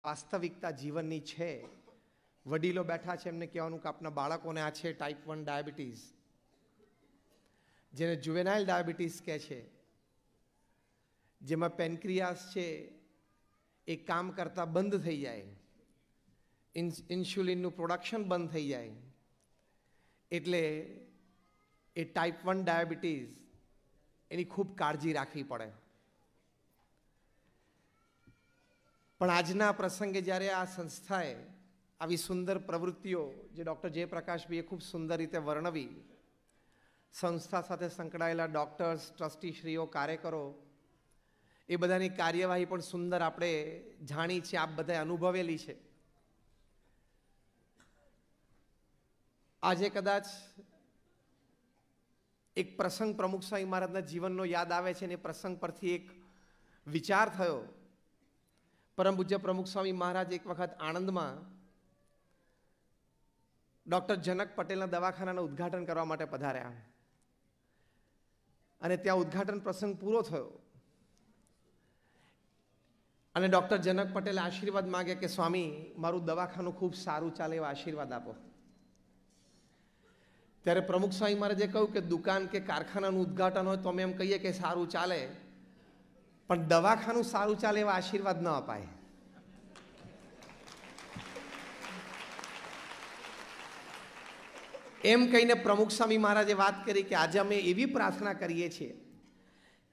વાસ્તવિકતા જીવનની છે. વડીલો બેઠા છે, એમને કહેવાનું કે આપણા બાળકોને આ છે ટાઈપ 1 ડાયાબિટીસ, જેને જુવેનાઇલ ડાયાબિટીસ કહે છે, જેમાં પેનક્રિયાસ છે એ કામ કરતા બંધ થઈ જાય, ઇન્સ્યુલિનનું પ્રોડક્શન બંધ થઈ જાય, એટલે એ ટાઈપ 1 ડાયાબિટીસ એની ખૂબ કાળજી રાખવી પડે. પણ આજના પ્રસંગે જ્યારે આ સંસ્થાએ આવી સુંદર પ્રવૃત્તિઓ જે ડૉક્ટર જયપ્રકાશભાઈએ ખૂબ સુંદર રીતે વર્ણવી, સંસ્થા સાથે સંકળાયેલા ડૉક્ટર્સ, ટ્રસ્ટીશ્રીઓ, કાર્યકરો, એ બધાની કાર્યવાહી પણ સુંદર આપણે જાણી છે, આપ બધાએ અનુભવેલી છે. આજે કદાચ એક પ્રસંગ પ્રમુખ સ્વામી મહારાજના જીવનનો યાદ આવે છે, અને એ પ્રસંગ પરથી એક વિચાર થયો. પરમ પૂજ્ય પ્રમુખ સ્વામી મહારાજ એક વખત આણંદમાં ડૉક્ટર જનક પટેલના દવાખાનાનું ઉદ્ઘાટન કરવા માટે પધાર્યા, અને ત્યાં ઉદ્ઘાટન પ્રસંગ પૂરો થયો અને ડૉક્ટર જનક પટેલે આશીર્વાદ માગે કે સ્વામી, મારું દવાખાનું ખૂબ સારું ચાલે એવા આશીર્વાદ આપો. ત્યારે પ્રમુખ સ્વામી મહારાજે કહ્યું કે દુકાન કે કારખાનાનું ઉદ્ઘાટન હોય તો અમે એમ કહીએ કે સારું ચાલે, પણ દવાખાનું સારું ચાલે એવા આશીર્વાદ ન અપાય. એમ કહીને પ્રમુખ સ્વામી મહારાજે વાત કરી કે આજે અમે એવી પ્રાર્થના કરીએ છીએ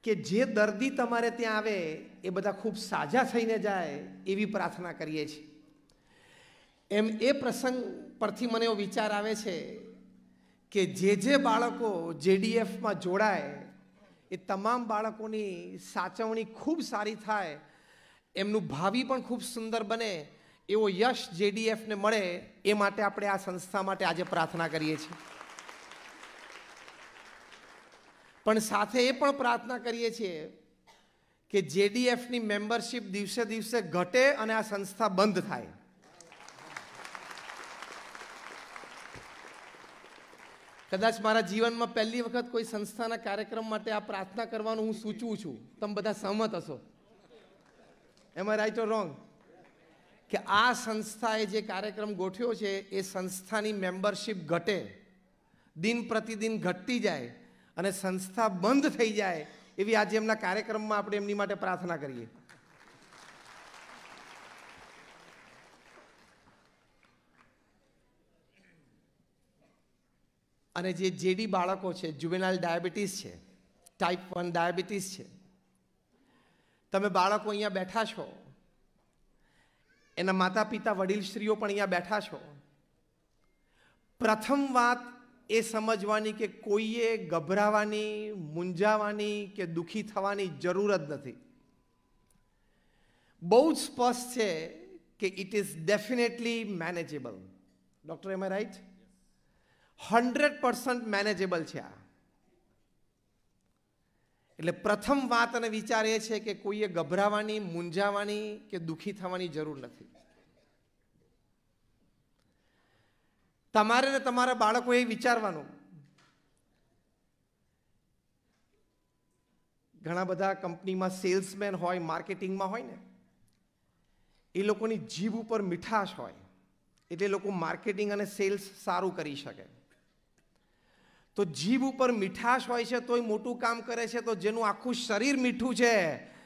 કે જે દર્દી તમારે ત્યાં આવે એ બધા ખૂબ સાજા થઈને જાય, એવી પ્રાર્થના કરીએ છીએ. એમ એ પ્રસંગ પરથી મને એવો વિચાર આવે છે કે જે બાળકો જેડીએફમાં જોડાય એ તમામ બાળકોની સાચવણી ખૂબ સારી થાય, એમનું ભાવિ પણ ખૂબ સુંદર બને, એવો યશ જેડીએફને મળે, એ માટે આપણે આ સંસ્થા માટે આજે પ્રાર્થના કરીએ છીએ. પણ સાથે એ પણ પ્રાર્થના કરીએ છીએ કે જેડીએફની મેમ્બરશિપ દિવસે દિવસે ઘટે અને આ સંસ્થા બંધ થાય. કદાચ મારા જીવનમાં પહેલી વખત કોઈ સંસ્થાના કાર્યક્રમ માટે આ પ્રાર્થના કરવાનું હું સૂચવું છું. તમે બધા સહમત હશો. એમ આઈ રાઈટ ઓર રોંગ? કે આ સંસ્થાએ જે કાર્યક્રમ ગોઠવ્યો છે એ સંસ્થાની મેમ્બરશિપ ઘટે, દિન પ્રતિદિન ઘટતી જાય અને સંસ્થા બંધ થઈ જાય, એવી આજે એમના કાર્યક્રમમાં આપણે એમની માટે પ્રાર્થના કરીએ. અને જે જેડી બાળકો છે, જુવેનાઇલ ડાયાબિટીસ છે, ટાઈપ 1 ડાયાબિટીસ છે, તમે બાળકો અહીંયા બેઠા છો, એના માતા પિતા વડીલશ્રીઓ પણ અહીંયા બેઠા છો. પ્રથમ વાત એ સમજવાની કે કોઈએ ગભરાવાની, મૂંઝાવાની કે દુઃખી થવાની જરૂર જ નથી. બહુ જ સ્પષ્ટ છે કે it is definitely manageable. Doctor, am I right? 100% manageable છે આ. એટલે પ્રથમ વાત અને વિચાર એ છે કે કોઈએ ગભરાવાની, મૂંઝાવાની કે દુઃખી થવાની જરૂર નથી. તમારે ને તમારા બાળકોએ વિચારવાનું. ઘણા બધા કંપનીમાં સેલ્સમેન હોય, માર્કેટિંગમાં હોય ને, એ લોકોની જીભ ઉપર મીઠાશ હોય, એટલે લોકો માર્કેટિંગ અને સેલ્સ સારું કરી શકે. તો જીભ ઉપર મીઠાશ હોય છે તોય મોટું કામ કરે છે, તો જેનું આખું શરીર મીઠું છે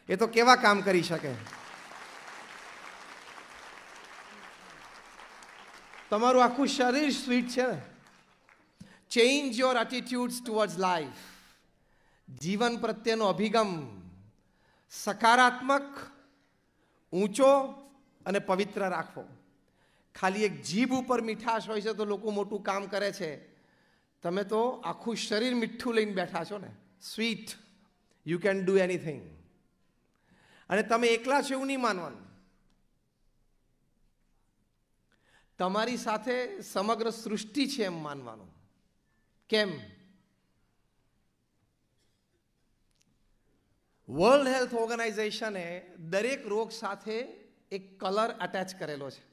એ તો કેવા કામ કરી શકે? તમારું આખું શરીર સ્વીટ છે ને. Change your એટીટ્યુડ્સ towards life. જીવન પ્રત્યેનો અભિગમ સકારાત્મક, ઊંચો અને પવિત્ર રાખવો. ખાલી એક જીભ ઉપર મીઠાશ હોય છે તો લોકો મોટું કામ કરે છે, તમે તો આખું શરીર મીઠું લઈને બેઠા છો ને. Sweet, you can do anything. અને તમે એકલા છો એવું નહીં માનવાનું. તમારી સાથે સમગ્ર સૃષ્ટિ છે એમ માનવાનું. કેમ? વર્લ્ડ હેલ્થ ઓર્ગેનાઇઝેશને દરેક રોગ સાથે એક કલર અટેચ કરેલો છે.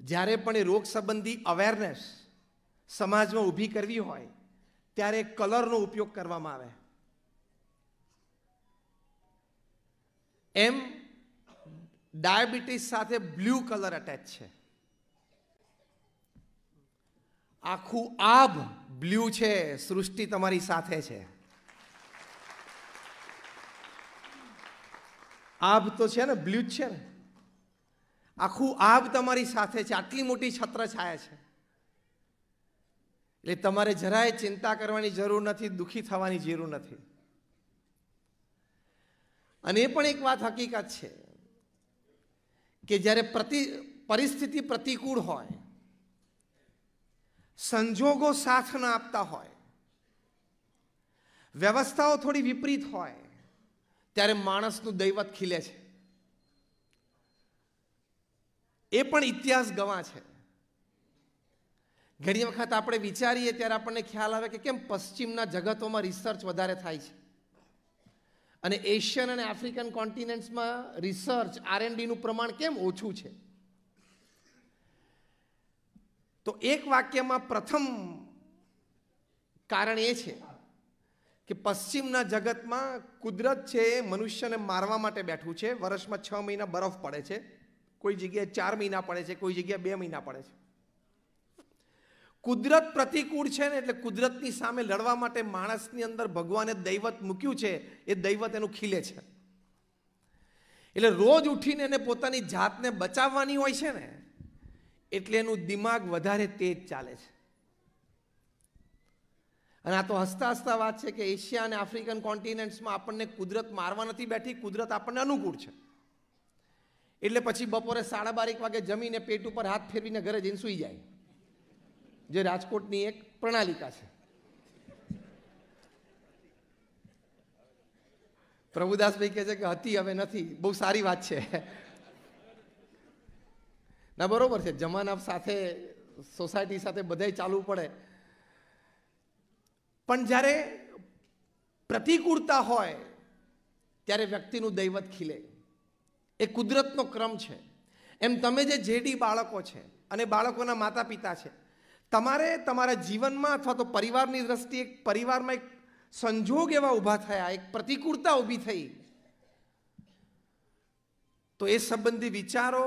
જ્યારે પણ એ રોગ સંબંધી અવેરનેસ સમાજમાં ઊભી કરવી હોય ત્યારે કલરનો ઉપયોગ કરવામાં આવે. એમ ડાયાબિટીસ સાથે બ્લુ કલર અટેચ છે. આખું આભ બ્લુ છે. સૃષ્ટિ તમારી સાથે છે. આભ તો છે ને, બ્લુ જ છે ને. આખું આભ તમારી સાથે છે. આટલી મોટી છત્રછાયા છે. એટલે તમારે જરાય ચિંતા કરવાની જરૂર નથી, દુઃખી થવાની જરૂર નથી. અને એ પણ એક વાત હકીકત છે કે જ્યારે પરિસ્થિતિ પ્રતિકૂળ હોય, સંજોગો સાથ ન આપતા હોય, વ્યવસ્થાઓ થોડી વિપરીત હોય, ત્યારે માણસનું દૈવત ખીલે છે. એ પણ ઇતિહાસ ગવા છે. ઘણી વખત આપણે વિચારીએ ત્યારે આપણને ખ્યાલ આવે કે કેમ પશ્ચિમના જગતોમાં રિસર્ચ વધારે થાય છે અને એશિયન અને આફ્રિકન કોન્ટિનેન્ટ્સમાં રિસર્ચ R&Dનું પ્રમાણ કેમ ઓછું છે. તો એક વાક્યમાં પ્રથમ કારણ એ છે કે પશ્ચિમના જગતમાં કુદરત છે એ મનુષ્યને મારવા માટે બેઠું છે. વર્ષમાં 6 મહિના બરફ પડે છે, કોઈ જગ્યાએ 4 મહિના પડે છે, કોઈ જગ્યાએ 2 મહિના પડે છે. કુદરત પ્રતિકૂળ છે ને, એટલે કુદરતની સામે લડવા માટે માણસની અંદર ભગવાને દૈવત મૂક્યું છે. એ દૈવત એનું ખીલે છે. એટલે રોજ ઉઠીને એને પોતાની જાતને બચાવવાની હોય છે ને, એટલે એનું દિમાગ વધારે તેજ ચાલે છે. અને આ તો હસતા હસતા વાત છે કે એશિયા અને આફ્રિકન કોન્ટિનેન્ટ્સમાં આપણને કુદરત મારવા નથી બેઠી, કુદરત આપણને અનુકૂળ છે. એટલે પછી બપોરે 12:30 વાગે જમીને પેટ ઉપર હાથ ફેરવીને ઘરે જઈને સૂઈ જાય, જે રાજકોટની એક પ્રણાલિકા છે. પ્રભુદાસભાઈ કહે છે કે હતી, હવે નથી. બહુ સારી વાત છે. ના, બરોબર છે. જમાના સાથે, સોસાયટી સાથે બધાય ચાલવું પડે. પણ જ્યારે પ્રતિકૂળતા હોય ત્યારે વ્યક્તિનું દૈવત ખીલે. એ કુદરતનો ક્રમ છે. એમ તમે જે જેડી બાળકો છે અને બાળકોના માતા પિતા છે, તમારે તમારા જીવનમાં અથવા તો પરિવારની દ્રષ્ટિએ પરિવારમાં એક સંજોગ એવા ઊભા થયા, એક પ્રતિકૂળતા ઊભી થઈ, તો એ સંબંધી વિચારો,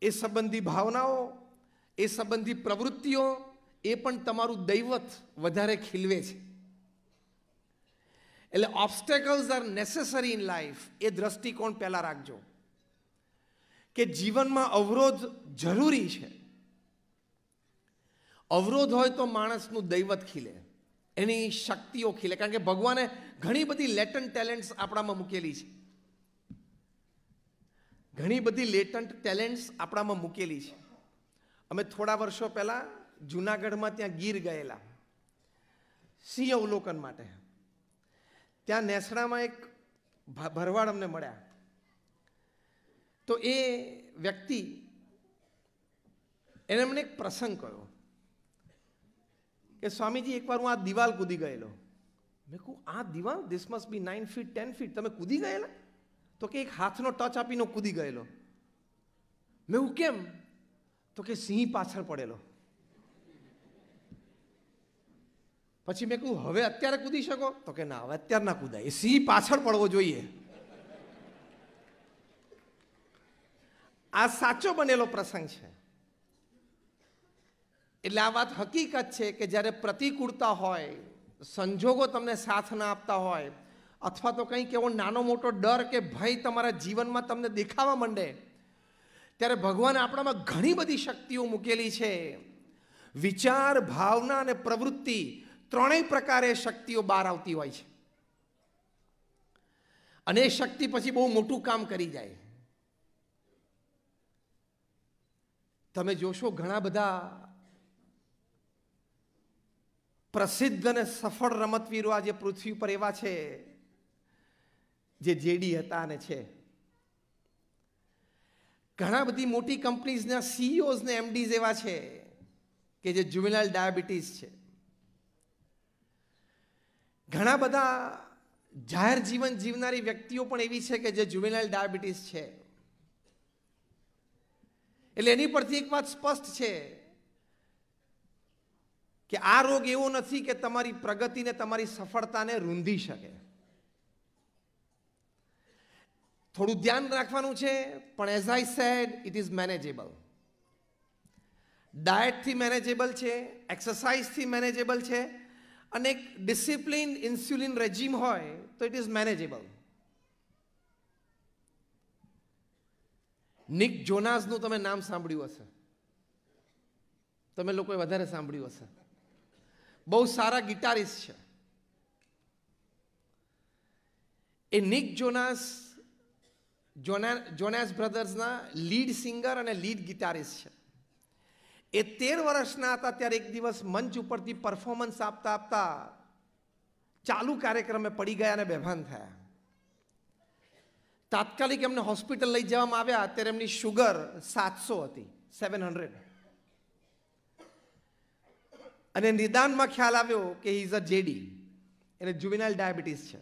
એ સંબંધી ભાવનાઓ, એ સંબંધી પ્રવૃત્તિઓ, એ પણ તમારું દૈવત વધારે ખીલવે છે. એટલે obstacles are necessary in life. એ દ્રષ્ટિકોણ પહેલા રાખજો કે જીવનમાં અવરોધ જરૂરી છે. અવરોધ હોય તો માણસનું દૈવત ખીલે, એની શક્તિઓ ખીલે. કારણ કે ભગવાને ઘણી બધી લેટન્ટ ટેલેન્ટ્સ આપણામાં મૂકેલી છે. ઘણી બધી લેટન્ટ ટેલેન્ટ્સ આપણામાં મૂકેલી છે. અમે થોડા વર્ષો પહેલાં જુનાગઢમાં ત્યાં ગીર ગયેલા સિંહ અવલોકન માટે. ત્યાં નેસડામાં એક ભરવાડ અમને મળ્યા. તો એ વ્યક્તિ એને મને એક પ્રસંગ કહ્યો કે સ્વામીજી, એકવાર હું આ દિવાલ કૂદી ગયેલો. મેં કહું, આ દિવાલ? This must be 9 feet 10 feet. તમે કૂદી ગયેલા? તો કે એક હાથનો ટચ આપીને કૂદી ગયેલો. મેં કહું, કેમ? તો કે સિંહ પાછળ પડેલો. પછી મેં કહ્યું, હવે અત્યારે કૂદી શકો? તો કે ના, હવે અત્યારે ના કૂદાય, એ સિંહ પાછળ પડવો જોઈએ. આ સાચો બનેલો પ્રસંગ છે. એટલે આ વાત હકીકત છે કે જ્યારે પ્રતિકૂળતા હોય, સંજોગો તમને સાથ ના આપતા હોય, અથવા તો કંઈક એવો નાનો મોટો ડર કે ભય તમારા જીવનમાં તમને દેખાવા માંડે, ત્યારે ભગવાને આપણામાં ઘણી બધી શક્તિઓ મૂકેલી છે. વિચાર, ભાવના અને પ્રવૃત્તિ, ત્રણેય પ્રકારે શક્તિઓ બહાર આવતી હોય છે. અને એ શક્તિ પછી બહુ મોટું કામ કરી જાય. તમે જોશો ઘણા બધા પ્રસિદ્ધ અને સફળ રમતવીરો આજે પૃથ્વી પર એવા છે જે જેડી હતા અને છે. ઘણા બધી મોટી કંપનીઝના CEOs ને MDs એવા છે કે જે જુવેનાઇલ ડાયાબિટીસ છે. ઘણા બધા જાહેર જીવન જીવનારી વ્યક્તિઓ પણ એવી છે કે જે જુવેનાઇલ ડાયાબિટીસ છે. એટલે એની પરથી એક વાત સ્પષ્ટ છે કે આ રોગ એવો નથી કે તમારી પ્રગતિને, તમારી સફળતાને રૂંધી શકે. થોડું ધ્યાન રાખવાનું છે, પણ as I said it is manageable. ડાયટથી મેનેજેબલ છે, એક્સરસાઇઝથી મેનેજેબલ છે, અને એક ડિસિપ્લિન ઇન્સ્યુલિન રેજીમ હોય તો ઇટ ઇઝ મેનેજેબલ. નિક જોનાસનું તમે નામ સાંભળ્યું હશે, તમે લોકોએ વધારે સાંભળ્યું હશે. બહુ સારા ગિટારિસ્ટ છે. એ નિક જોનાસ બ્રધર્સના લીડ સિંગર અને લીડ ગિટારિસ્ટ છે. એ 13 વર્ષના હતા ત્યારે એક દિવસ મંચ ઉપરથી પરફોર્મન્સ આપતા આપતા ચાલુ કાર્યક્રમે પડી ગયા અને બેભાન થયા. તાત્કાલિક એમને હોસ્પિટલ લઈ જવામાં આવ્યા. ત્યારે એમની શુગર 700 હતી, 700. અને નિદાનમાં ખ્યાલ આવ્યો કે હી ઇઝ અ જેડી, એને જુવેનાઇલ ડાયાબિટીસ છે.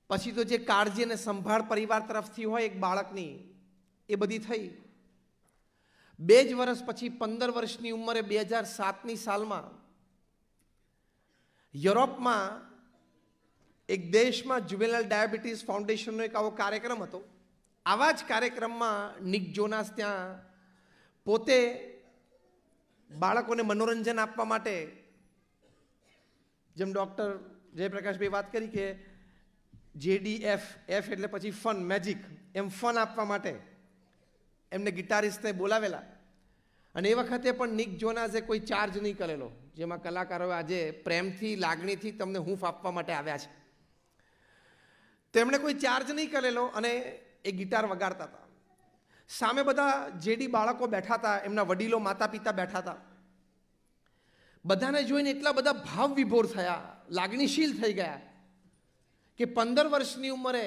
પછી તો જે કાળજી અને સંભાળ પરિવાર તરફથી હોય એક બાળકની, એ બધી થઈ. 2 જ વર્ષ પછી 15 વર્ષની ઉંમરે 2007ની સાલમાં યુરોપમાં એક દેશમાં જુવેનાઇલ ડાયાબિટીસ ફાઉન્ડેશનનો એક આવો કાર્યક્રમ હતો. આવા જ કાર્યક્રમમાં નિક જોનાસ ત્યાં પોતે બાળકોને મનોરંજન આપવા માટે, જેમ ડૉક્ટર જયપ્રકાશભાઈ વાત કરી કે JDF, એફ એટલે પછી ફન, મેજિક, એમ ફન આપવા માટે એમને ગિટારિસ્ટને બોલાવેલા. અને એ વખતે પણ નિક જોનાસે કોઈ ચાર્જ નહીં કરેલો, જેમાં કલાકારો આજે પ્રેમથી, લાગણીથી તમને હૂંફ આપવા માટે આવ્યા છે. તેમણે કોઈ ચાર્જ નહીં કરેલો અને એ ગિટાર વગાડતા હતા. સામે બધા જેડી બાળકો બેઠા હતા, એમના વડીલો, માતા પિતા બેઠા હતા. બધાને જોઈને એટલા બધા ભાવ વિભોર થયા, લાગણીશીલ થઈ ગયા કે 15 વર્ષની ઉંમરે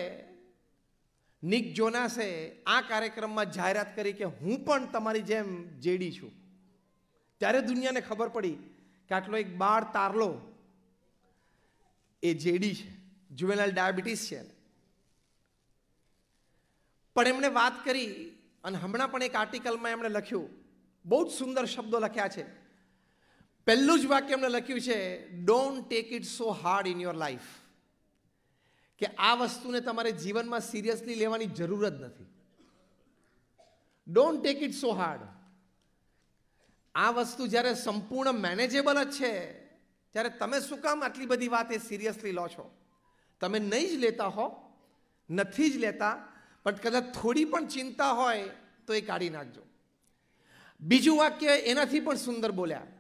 નિક જોનાસે આ કાર્યક્રમમાં જાહેરાત કરી કે હું પણ તમારી જેમ જેડી છું. ત્યારે દુનિયાને ખબર પડી કે આટલો એક બાળ તારલો એ જેડી છે, જુવેનાઇલ ડાયાબિટીસ છે. પણ એમણે વાત કરી, અને હમણાં પણ એક આર્ટિકલમાં એમણે લખ્યું, બહુ જ સુંદર શબ્દો લખ્યા છે. પહેલું જ વાક્ય એમણે લખ્યું છે, don't take it so hard in your life. કે આ વસ્તુને તમારે જીવનમાં સિરિયસલી લેવાની જરૂર જ નથી. Don't take it so hard. આ વસ્તુ જ્યારે સંપૂર્ણ મેનેજેબલ જ છે, ત્યારે તમે શું કામ આટલી બધી વાત એ સિરિયસલી લો છો? તમે નહીં જ લેતા હો, નથી જ લેતા, પણ કદાચ થોડી પણ ચિંતા હોય તો એ કાઢી નાખજો. બીજું વાક્ય એનાથી પણ સુંદર બોલ્યા.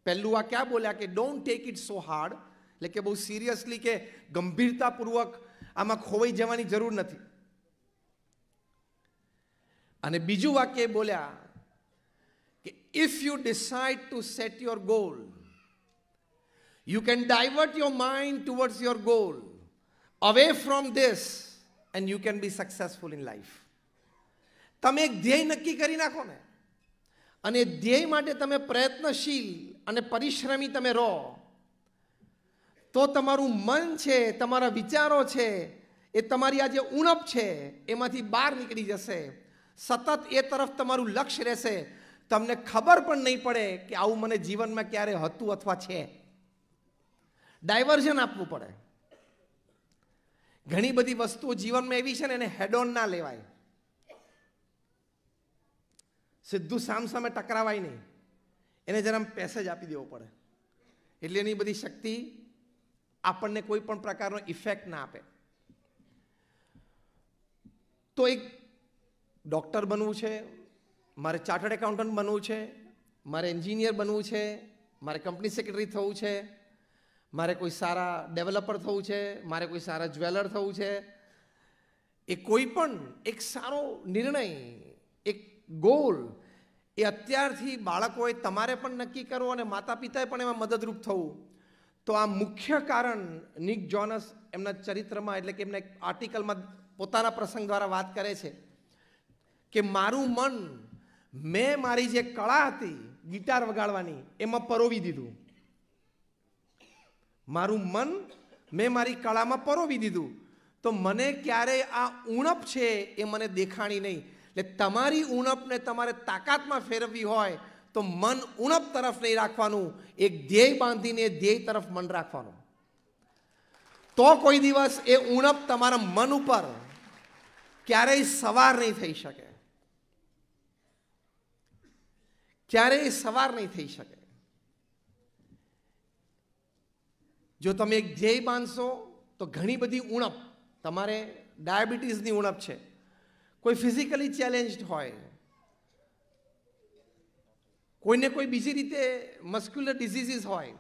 પહેલું વાક્ય આ બોલ્યા કે don't take it so hard, એટલે કે બહુ સિરિયસલી કે ગંભીરતાપૂર્વક આમાં ખોવાઈ જવાની જરૂર નથી. અને બીજું વાક્ય બોલ્યા કે if you decide to set your goal, you can divert your mind towards your goal, away from this, and you can be successful in life. તમે એક ધ્યેય નક્કી કરી નાખો ને, અને ધ્યેય માટે તમે પ્રયત્નશીલ અને પરિશ્રમી તમે રહો, તો તમારું મન છે, તમારા વિચારો છે, એ તમારી આ જે ઉણપ છે એમાંથી બહાર નીકળી જશે. સતત એ તરફ તમારું લક્ષ્ય રહેશે. તમને ખબર પણ નહીં પડે કે આવું મને જીવનમાં ક્યારે હતું અથવા છે. ડાયવર્ઝન આપવું પડે. ઘણી બધી વસ્તુઓ જીવનમાં એવી છે ને, એને હેડ ઓન ના લેવાય. સીધું સામસામે ટકરાવાય નહીં, એને જરા પેસેજ આપી દેવો પડે, એટલે એની બધી શક્તિ આપણને કોઈ પણ પ્રકારનો ઇફેક્ટ ના આપે. તો એક ડૉક્ટર બનવું છે, મારે ચાર્ટર્ડ એકાઉન્ટન્ટ બનવું છે, મારે એન્જિનિયર બનવું છે, મારે કંપની સેક્રેટરી થવું છે, મારે કોઈ સારા ડેવલપર થવું છે, મારે કોઈ સારા જ્વેલર થવું છે. એ કોઈ પણ એક સારો નિર્ણય, એક ગોલ, એ અત્યારથી બાળકોએ તમારે પણ નક્કી કરવો અને માતા પિતાએ પણ એમાં મદદરૂપ થવું. તો આ મુખ્ય કારણ નિક જોનાસ એમના ચરિત્રમાં, એટલે કે એમના એક આર્ટિકલમાં પોતાના પ્રસંગ દ્વારા વાત કરે છે કે મારું મન મેં મારી જે કળા હતી ગિટાર વગાડવાની એમાં પરોવી દીધું. મારું મન મેં મારી કળામાં પરોવી દીધું, તો મને ક્યારેય આ ઉણપ છે એ મને દેખાણી નહીં. એટલે તમારી ઉણપને તમારે તાકાતમાં ફેરવવી હોય તો મન ઉણપ તરફ નહીં રાખવાનું, એક ધ્યેય બાંધીને ધ્યેય તરફ મન રાખવાનું. તો કોઈ દિવસ એ ઉણપ તમારા મન ઉપર ક્યારેય સવાર નહીં થઈ શકે, ક્યારેય સવાર નહીં થઈ શકે. જો તમે એક ધ્યેય બાંધશો તો ઘણી બધી ઉણપ, તમારે ડાયાબિટીસની ઉણપ છે, કોઈ ફિઝિકલી ચેલેન્જડ હોય, કોઈને કોઈ બીજી રીતે મસ્ક્યુલર ડિઝીઝીસ હોય,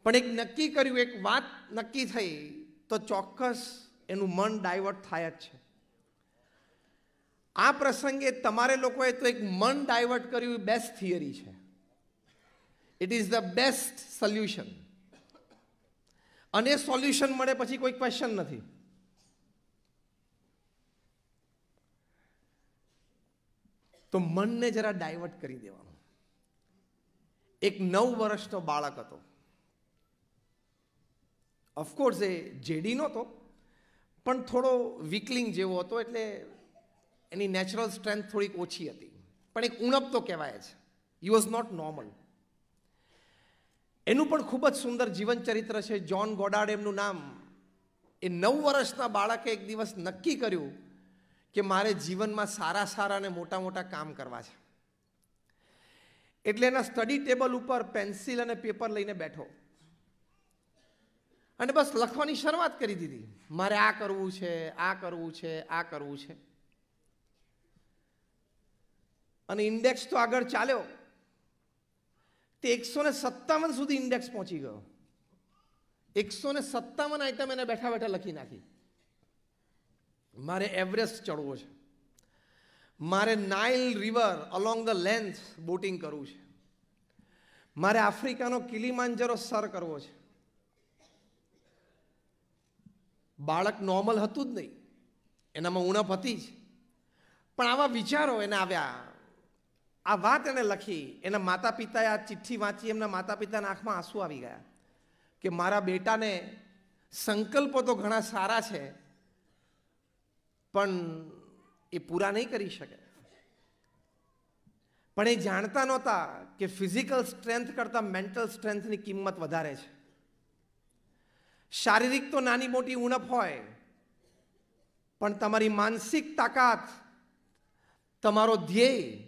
પણ એક નક્કી કર્યું, એક વાત નક્કી થઈ તો ચોક્કસ એનું મન ડાયવર્ટ થાય જ છે. આ પ્રસંગે તમારે લોકોએ તો એક મન ડાયવર્ટ કર્યું એ બેસ્ટ થિયરી છે. It is the best solution. અને સોલ્યુશન મળે પછી કોઈ ક્વેશ્ચન નથી. તો મનને જરા ડાયવર્ટ કરી દેવાનું. એક 9 વર્ષનો બાળક હતો. ઓફકોર્સ એ જેડી નહોતો, પણ થોડો વીકલિંગ જેવો હતો, એટલે એની નેચરલ સ્ટ્રેન્થ થોડીક ઓછી હતી, પણ એક ઉણપ તો કહેવાય છે. He was not normal. એનું પણ ખૂબ જ સુંદર જીવન ચરિત્ર છે. જ્હોન ગોડાર્ડ એમનું નામ. એ 9 વર્ષના બાળકે એક દિવસ નક્કી કર્યું કે મારે જીવનમાં સારા સારા અને મોટા મોટા કામ કરવા છે. એટલે એના સ્ટડી ટેબલ ઉપર પેન્સિલ અને પેપર લઈને બેઠો અને બસ લખવાની શરૂઆત કરી દીધી. મારે આ કરવું છે, આ કરવું છે, આ કરવું છે. અને ઇન્ડેક્સ તો આગળ ચાલ્યો, તે 157 સુધી ઇન્ડેક્સ પહોંચી ગયો. 157 આઈટમ એને બેઠા બેઠા લખી નાખી. મારે એવરેસ્ટ ચડવો છે, મારે Nile river along the length boating કરવું છે, મારે આફ્રિકાનો કિલીમાંજારો સર કરવો છે. બાળક નોર્મલ હતું જ નહીં, એનામાં ઉણપ હતી જ, પણ આવા વિચારો એને આવ્યા. આ વાત એને લખી. એના માતા પિતાએ આ ચિઠ્ઠી વાંચી, એમના માતા પિતાના આંખમાં આંસુ આવી ગયા કે મારા બેટાને સંકલ્પો તો ઘણા સારા છે, પણ એ પૂરા નહીં કરી શકે. પણ એ જાણતા નહોતા કે ફિઝિકલ સ્ટ્રેન્થ કરતાં મેન્ટલ સ્ટ્રેન્થની કિંમત વધારે છે. શારીરિક તો નાની મોટી ઉણપ હોય, પણ તમારી માનસિક તાકાત, તમારો ધ્યેય,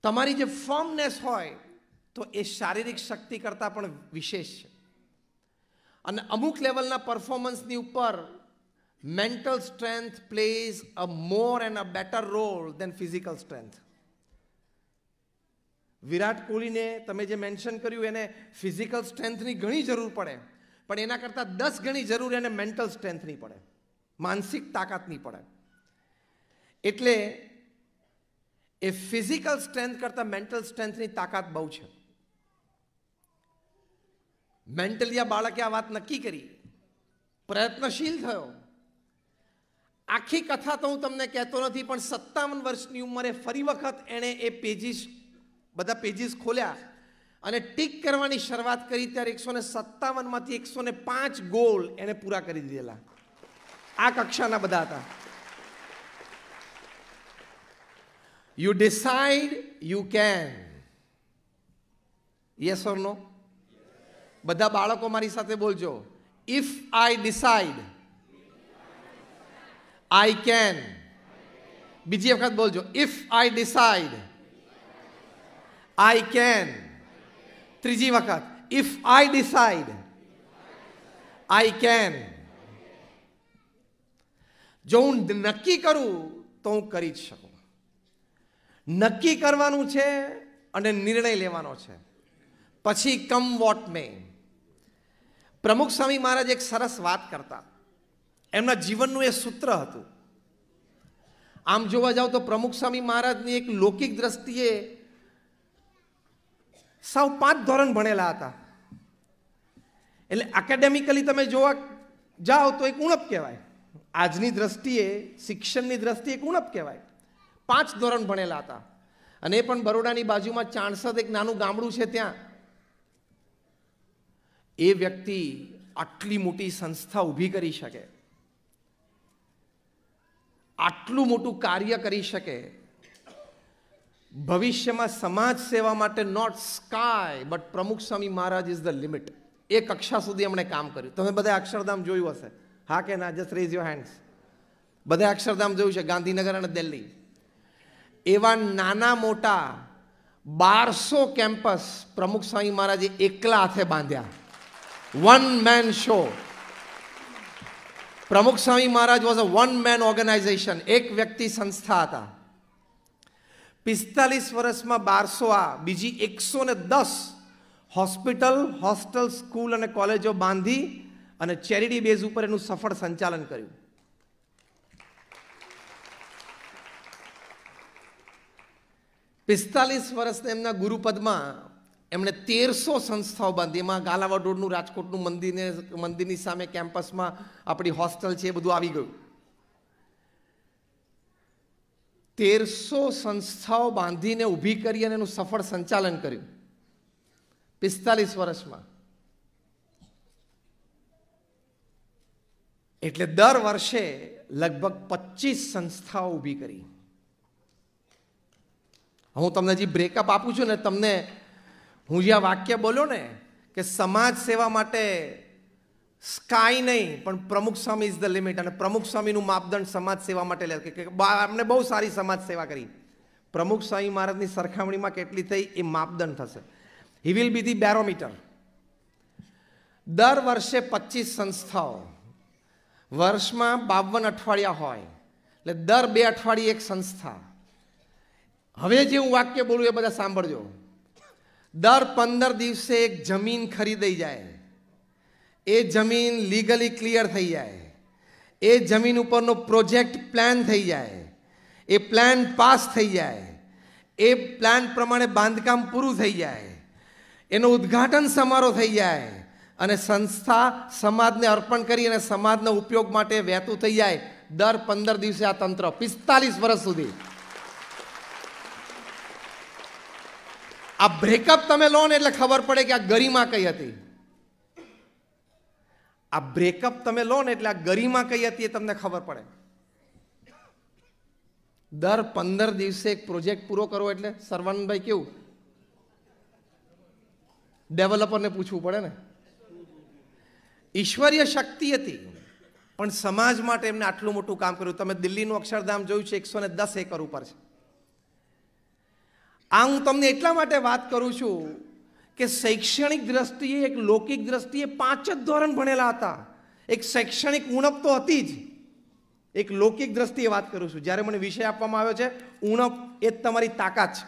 તમારી જે ફર્મનેસ હોય, તો એ શારીરિક શક્તિ કરતાં પણ વિશેષ છે. અને અમુક લેવલના પરફોર્મન્સની ઉપર mental strength plays a more and a better role than physical strength. Virat કોહલીને તમે જે મેન્શન કર્યું, એને ફિઝિકલ સ્ટ્રેન્થની ઘણી જરૂર પડે, પણ એના કરતાં 10 ગણી જરૂર એને મેન્ટલ સ્ટ્રેન્થની પડે, માનસિક તાકાતની પડે. એટલે એ ફિઝિકલ સ્ટ્રેન્થ કરતાં મેન્ટલ સ્ટ્રેન્થની તાકાત બહુ છે. મેન્ટલી આ બાળકે આ વાત નક્કી કરી, પ્રયત્નશીલ થયો. આખી કથા તો હું તમને કહેતો નથી, પણ 57 વર્ષની ઉંમરે ફરી વખત એણે એ બધા પેજીસ ખોલ્યા અને ટીક કરવાની શરૂઆત કરી. ત્યારે 157માંથી 105 ગોલ એણે પૂરા કરી દીધેલા. આ કક્ષાના બધા હતા. You decide, you can. Yes or no? બધા બાળકો મારી સાથે બોલજો. If I decide, I can. બીજી વખત બોલજો. If I decide, I can. ત્રીજી વખત. If I decide, I can. જો હું નક્કી કરું તો હું કરી જ શકું. નક્કી કરવાનું છે અને નિર્ણય લેવાનો છે, પછી કમ વોટ મે. પ્રમુખ સ્વામી મહારાજ એક સરસ વાત કરતા. એમના જીવનનું એ સૂત્ર હતું. આમ જોવા જાવ તો પ્રમુખ સ્વામી મહારાજની એક લૌકિક દ્રષ્ટિએ સાવ 5 ધોરણ ભણેલા હતા. એટલે એકેડેમિકલી તમે જોવા જાઓ તો એક ઉણપ કહેવાય. આજની દ્રષ્ટિએ, શિક્ષણની દ્રષ્ટિએ એક ઉણપ કહેવાય. 5 ધોરણ ભણેલા હતા, અને એ પણ બરોડાની બાજુમાં ચાણસદ એક નાનું ગામડું છે ત્યાં. એ વ્યક્તિ આટલી મોટી સંસ્થા ઊભી કરી શકે, આટલું મોટું કાર્ય કરી શકે, ભવિષ્યમાં સમાજ સેવા માટે નોટ સ્કાય બટ પ્રમુખ સ્વામી મહારાજ ઇઝ ધ લિમિટ. એ કક્ષા સુધી એમણે કામ કર્યું. તમે બધા અક્ષરધામ જોયું હશે, હા કે ના? Just rays your hands. બધા અક્ષરધામ જોયું છે, ગાંધીનગર અને દિલ્હી. એવા નાના મોટા 1200 કેમ્પસ પ્રમુખ સ્વામી મહારાજે એકલા હાથે બાંધ્યા. One man show. Pramukh Swami Maharaj was a one man organization. એક વ્યક્તિ સંસ્થા હતા. 45 વર્ષમાં 1200 આ બીજી 110 હોસ્પિટલ, હોસ્ટેલ, સ્કૂલ અને કોલેજો બાંધી અને ચેરિટી બેઝ ઉપર એનું સફળ સંચાલન કર્યું. પિસ્તાલીસ વર્ષના એમના ગુરુપદમાં એમણે 1300 સંસ્થાઓ બાંધી. એમાં ગાલાવાડ રોડનું રાજકોટનું મંદિરની સામે કેમ્પસમાં આપણી હોસ્ટેલ છે, એ બધું આવી ગયું. 1300 સંસ્થાઓ બાંધીને ઊભી કરી અને એનું સફળ સંચાલન કર્યું 45 વર્ષમાં. એટલે દર વર્ષે લગભગ 25 સંસ્થાઓ ઊભી કરી. હું તમને જે બ્રેકઅપ આપું છું ને, તમને હું જે આ વાક્ય બોલ્યો ને કે સમાજ સેવા માટે સ્કાય નહીં પણ પ્રમુખ સ્વામી ઇઝ ધ લિમિટ, અને પ્રમુખ સ્વામીનું માપદંડ સમાજ સેવા માટે લે કે આપણે બહુ સારી સમાજ સેવા કરી. પ્રમુખ સ્વામી મહારાજની સરખામણીમાં કેટલી થઈ એ માપદંડ થશે. He will be the barometer. દર વર્ષે 25 સંસ્થાઓ, વર્ષમાં 52 અઠવાડિયા હોય એટલે દર 2 અઠવાડિયે એક સંસ્થા. હવે જે હું વાક્ય બોલું એ બધા સાંભળજો. દર 15 દિવસે એક જમીન ખરીદાઈ જાય, એ જમીન લીગલી ક્લિયર થઈ જાય, એ જમીન ઉપરનો પ્રોજેક્ટ પ્લાન થઈ જાય, એ પ્લાન પાસ થઈ જાય, એ પ્લાન પ્રમાણે બાંધકામ પૂરું થઈ જાય, એનો ઉદ્ઘાટન સમારોહ થઈ જાય અને સંસ્થા સમાજને અર્પણ કરી અને સમાજના ઉપયોગ માટે વહેતું થઈ જાય. દર 15 દિવસે આ તંત્ર 45 વર્ષ સુધી. આ બ્રેકઅપ તમે લો ને એટલે ખબર પડે કે આ ગરિમા કઈ હતી. આ બ્રેકઅપ તમે લો ને એટલે આ ગરિમા કઈ હતી એ તમને ખબર પડે. દર 15 દિવસે એક પ્રોજેક્ટ પૂરો કરવો એટલે સરવાનંદભાઈ કેવું? ડેવલપરને પૂછવું પડે ને. ઈશ્વરીય શક્તિ હતી પણ સમાજ માટે એમને આટલું મોટું કામ કર્યું. તમે દિલ્હીનું અક્ષરધામ જોયું છે, 110 એકર ઉપર છે. આ હું તમને એટલા માટે વાત કરું છું કે શૈક્ષણિક દ્રષ્ટિએ, એક લૌકિક દ્રષ્ટિએ 5 જ ધોરણ ભણેલા હતા. એક શૈક્ષણિક ઉણપ તો હતી જ. એક લૌકિક દ્રષ્ટિએ વાત કરું છું. જ્યારે મને વિષય આપવામાં આવ્યો છે ઉણપ એ જ તમારી તાકાત છે.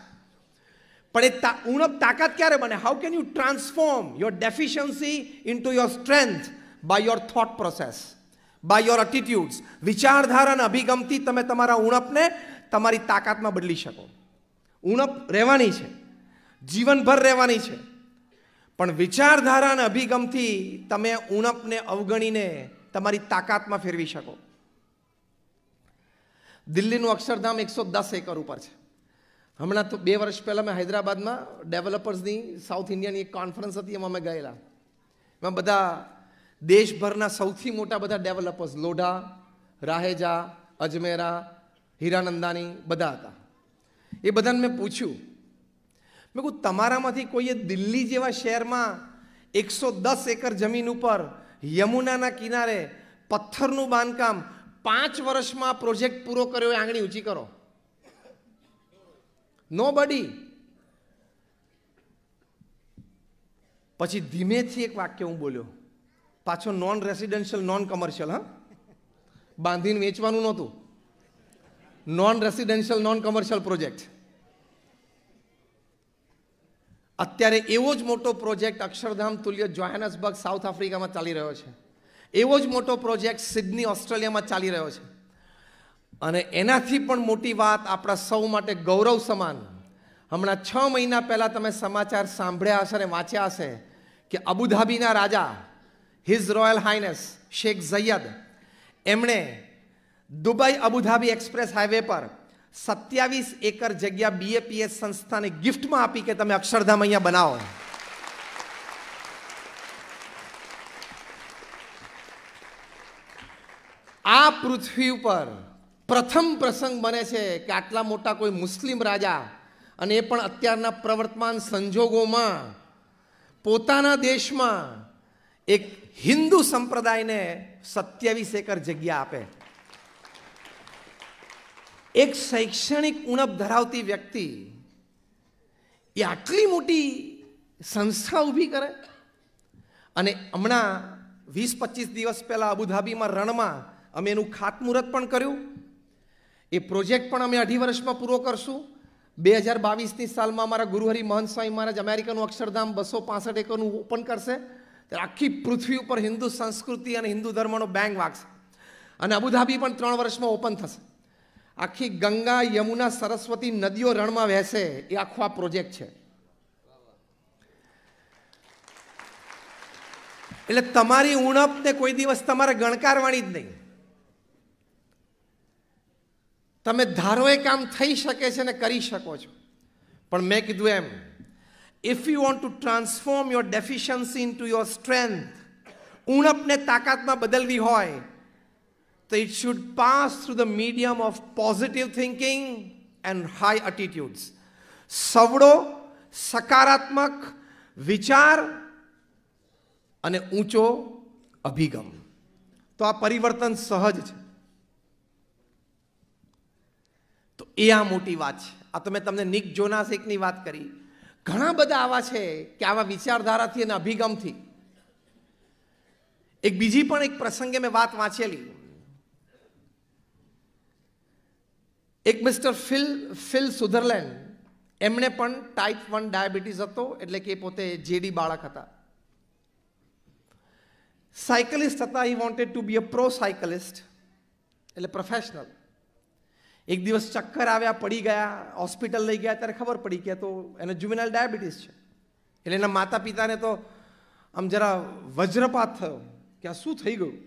પણ એ ઉણપ તાકાત ક્યારે બને? How can you transform your deficiency into your strength by your thought process, by your attitudes. વિચારધારા અને અભિગમથી તમે તમારા ઉણપને તમારી તાકાતમાં બદલી શકો. ઉણપ રહેવાની છે, જીવનભર રહેવાની છે, પણ વિચારધારા અને અભિગમથી તમે ઉણપને અવગણીને તમારી તાકાતમાં ફેરવી શકો. દિલ્હીનું અક્ષરધામ 110 એકર ઉપર છે. હમણાં તો 2 વર્ષ પહેલાં મેં હૈદરાબાદમાં ડેવલપર્સની સાઉથ ઇન્ડિયાની એક કોન્ફરન્સ હતી, એમાં અમે ગયેલા. એમાં બધા દેશભરના સૌથી મોટા બધા ડેવલપર્સ, લોઢા, રાહેજા, અજમેરા, હીરાનંદાની બધા હતા. એ બધાને મેં પૂછ્યું, મેં કહું તમારામાંથી કોઈએ દિલ્હી જેવા શહેરમાં 110 એકર જમીન ઉપર યમુનાના કિનારે પથ્થરનું બાંધકામ 5 વર્ષમાં પ્રોજેક્ટ પૂરો કર્યો એ આંગળી ઊંચી કરો. નોબડી. પછી ધીમેથી એક વાક્ય હું બોલ્યો, પાછો નોન રેસિડેન્શિયલ, નોન કમર્શિયલ. હા, બાંધીને વેચવાનું નહોતું. Non residential, non commercial project. અત્યારે એવો જ મોટો પ્રોજેક્ટ અક્ષરધામ તુલ્ય જોહાનસબર્ગ સાઉથ આફ્રિકામાં ચાલી રહ્યો છે. એવો જ મોટો પ્રોજેક્ટ સિડની ઓસ્ટ્રેલિયામાં ચાલી રહ્યો છે. અને એનાથી પણ મોટી વાત આપણા સૌ માટે ગૌરવ સમાન, હમણાં 6 મહિના પહેલાં તમે સમાચાર સાંભળ્યા હશે અને વાંચ્યા હશે કે અબુધાબીના રાજા હિઝ રોયલ હાઇનેસ શેખ ઝૈયદ, એમણે દુબઈ અબુધાબી એક્સપ્રેસ હાઈવે પર 27 એકર જગ્યા BAPS સંસ્થાને ગિફ્ટમાં આપી કે તમે અક્ષરધામ અહીંયા બનાવો. આ પૃથ્વી ઉપર પ્રથમ પ્રસંગ બને છે કે આટલા મોટા કોઈ મુસ્લિમ રાજા, અને એ પણ અત્યારના પ્રવર્તમાન સંજોગોમાં પોતાના દેશમાં એક હિન્દુ સંપ્રદાયને 27 એકર જગ્યા આપે, એક શૈક્ષણિક ઉણપ ધરાવતી વ્યક્તિ એ આટલી મોટી સંસ્થા ઊભી કરે. અને હમણાં 20-25 દિવસ પહેલાં અબુધાબીમાં રણમાં અમે એનું ખાતમુહૂર્ત પણ કર્યું. એ પ્રોજેક્ટ પણ અમે 2.5 વર્ષમાં પૂરો કરશું. 2022ની સાલમાં અમારા ગુરુહરિ મહંત સ્વામી મહારાજ અમેરિકાનું અક્ષરધામ 265 એકરનું ઓપન કરશે. ત્યારે આખી પૃથ્વી ઉપર હિન્દુ સંસ્કૃતિ અને હિન્દુ ધર્મનો બેંગ વાગશે. અને અબુધાબી પણ 3 વર્ષમાં ઓપન થશે. આખી ગંગા, યમુના, સરસ્વતી નદીઓ રણમાં વહેશે. એ આખો આ પ્રોજેક્ટ છે. એટલે તમારી ઉણપને કોઈ દિવસ તમારે ગણકારવાની જ નહીં. તમે ધારો એ કામ થઈ શકે છે ને કરી શકો છો. પણ મેં કીધું એમ, if you want to transform your deficiency into your strength, ઉણપને તાકાતમાં બદલવી હોય તો it should pass through the medium of positive thinking and high attitudes. સવડો સકારાત્મક વિચાર અને ઊંચો અભિગમ. તો આ પરિવર્તન સહજ છે. તો એ આ મોટી વાત છે. આ તો મેં તમને નિક જોનાસની વાત કરી. ઘણા બધા આવા છે કે આવા વિચારધારાથી અને અભિગમથી. એક બીજી પણ એક પ્રસંગે મેં વાત વાંચેલી. એક મિસ્ટર ફિલ સુધરલેન્ડ, એમણે પણ ટાઈપ 1 ડાયાબિટીસ હતો, એટલે કે પોતે જેડી બાળક હતા. સાયકલિસ્ટ હતા. He wanted to be a pro cyclist, એટલે પ્રોફેશનલ. એક દિવસ ચક્કર આવ્યા, પડી ગયા, હોસ્પિટલ લઈ ગયા, ત્યારે ખબર પડી કે તો એને જુવેનાઇલ ડાયાબિટીસ છે. એટલે એના માતા પિતાને તો આમ જરા વજ્રપાત થયો કે આ શું થઈ ગયું.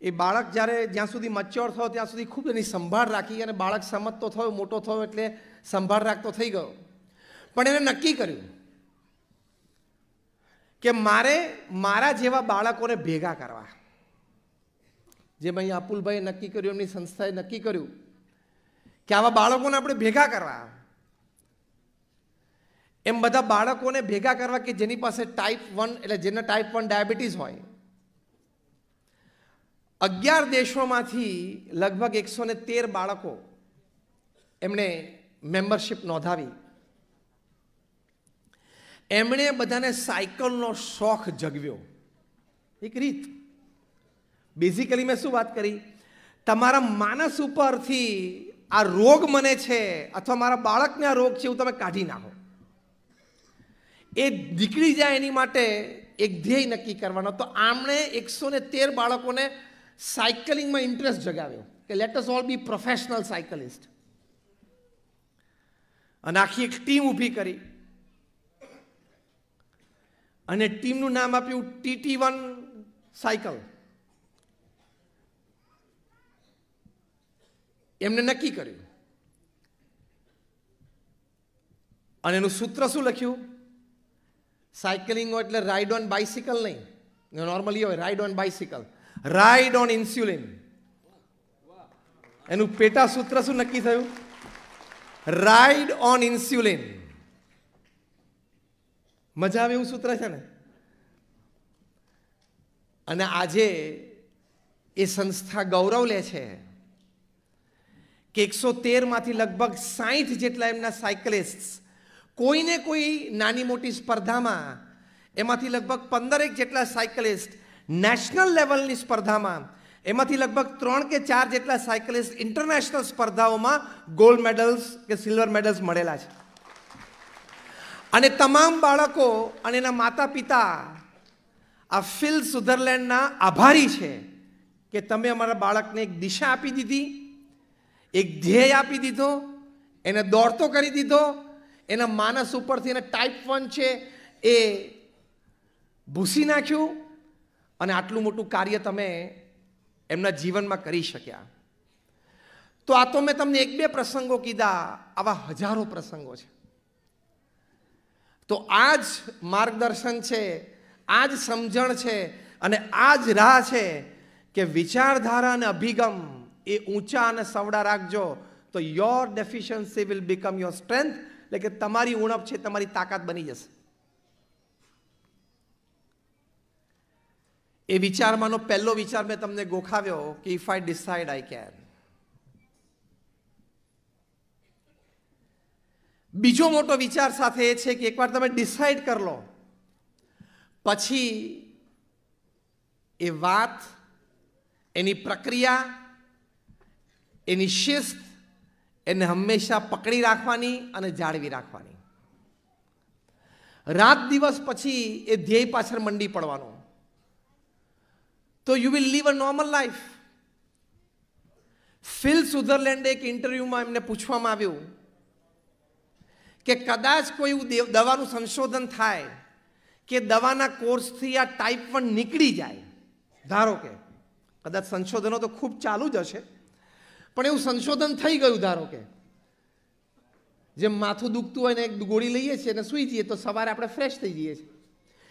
એ બાળક જ્યાં સુધી મચ્યોર થયો ત્યાં સુધી ખૂબ એની સંભાળ રાખી, અને બાળક સમજતો થયો, મોટો થયો, એટલે સંભાળ રાખતો થઈ ગયો. પણ એને નક્કી કર્યું કે મારે મારા જેવા બાળકોને ભેગા કરવા. જેમ અહીંયા અપુલભાઈએ નક્કી કર્યું, એમની સંસ્થાએ નક્કી કર્યું કે આવા બાળકોને આપણે ભેગા કરવા. એમ બધા બાળકોને ભેગા કરવા કે જેની પાસે ટાઈપ 1, એટલે જેને ટાઈપ 1 ડાયાબિટીસ હોય. 11 દેશોમાંથી લગભગ 113 બાળકો એમણે મેમ્બરશિપ નોંધાવી. એમણે બધાને સાયકલનો શોખ જગવ્યો. એક રીત. બેઝિકલી મેં શું વાત કરી, તમારા માનસ ઉપરથી આ રોગ મને છે અથવા મારા બાળકને આ રોગ છે એવું તમે કાઢી નાખો. એ નીકળી જાય એની માટે એક ધ્યેય નક્કી કરવાનો. તો આમણે 113 બાળકોને સાયકલિંગમાં ઇન્ટરેસ્ટ જગાવ્યો કે લેટ અસ ઓલ બી પ્રોફેશનલ સાયકલિસ્ટ. અને આખી એક ટીમ ઊભી કરી અને ટીમનું નામ આપ્યું TT1 સાયકલ. એમને નક્કી કર્યું અને એનું સૂત્ર શું લખ્યું? સાયકલિંગ એટલે રાઇડ ઓન બાઇસિકલ નહીં, નોર્મલી હોય ride on bicycle, ride on insulin. એનું પેટા સૂત્ર શું નક્કી થયું? Ride on insulin. મજા આવે એવું સૂત્ર છે ને. અને આજે એ સંસ્થા ગૌરવ લે છે કે 113માંથી લગભગ 60 જેટલા એમના સાયકલિસ્ટ કોઈને કોઈ નાની મોટી સ્પર્ધામાં, એમાંથી લગભગ 15 જેટલા સાયકલિસ્ટ નેશનલ લેવલની સ્પર્ધામાં, એમાંથી લગભગ 3 કે 4 જેટલા સાયકલિસ્ટ ઇન્ટરનેશનલ સ્પર્ધાઓમાં ગોલ્ડ મેડલ્સ કે સિલ્વર મેડલ્સ મળેલા છે. અને તમામ બાળકો અને એના માતા પિતા આ ફિલ સુધરલેન્ડના આભારી છે કે તમે અમારા બાળકને એક દિશા આપી દીધી, એક ધ્યેય આપી દીધો, એને દોડતો કરી દીધો, એના માનસ ઉપરથી એને ટાઈપ 1 છે એ ભૂસી નાખ્યું, અને આટલું મોટું કાર્ય તમે એમના જીવનમાં કરી શક્યા. તો આ તો મેં તમને 1-2 પ્રસંગો કીધા, આવા હજારો પ્રસંગો છે. તો આ જ માર્ગદર્શન છે, આ જ સમજણ છે, અને આ જ રાહ છે કે વિચારધારા અને અભિગમ એ ઊંચા અને સવડા રાખજો તો your deficiency will become your strength. એટલે કે તમારી ઉણપ છે તમારી તાકાત બની જશે. એ વિચારમાંનો પહેલો વિચાર મેં તમને ગોખાવ્યો કે if I decide I can. બીજો મોટો વિચાર સાથે એ છે કે એકવાર તમે ડિસાઇડ કરી લો પછી એ વાત, એની પ્રક્રિયા, એની શિસ્ત એને હંમેશા પકડી રાખવાની અને જાળવી રાખવાની. રાત દિવસ પછી એ ધ્યેય પાછળ મંડી પડવાનો, તો you will live a normal life. Phil સુધરલેન્ડે એક ઇન્ટરવ્યુમાં એમને પૂછવામાં આવ્યું કે કદાચ કોઈ એવું દવાનું સંશોધન થાય કે દવાના કોર્સથી આ ટાઈપ 1 નીકળી જાય, ધારો કે કદાચ સંશોધનો તો ખૂબ ચાલુ જ હશે, પણ એવું સંશોધન થઈ ગયું, ધારો કે જેમ માથું દુખતું હોય ને એક ગોળી લઈએ છીએ અને સૂઈ જઈએ તો સવારે આપણે ફ્રેશ થઈ જઈએ છીએ,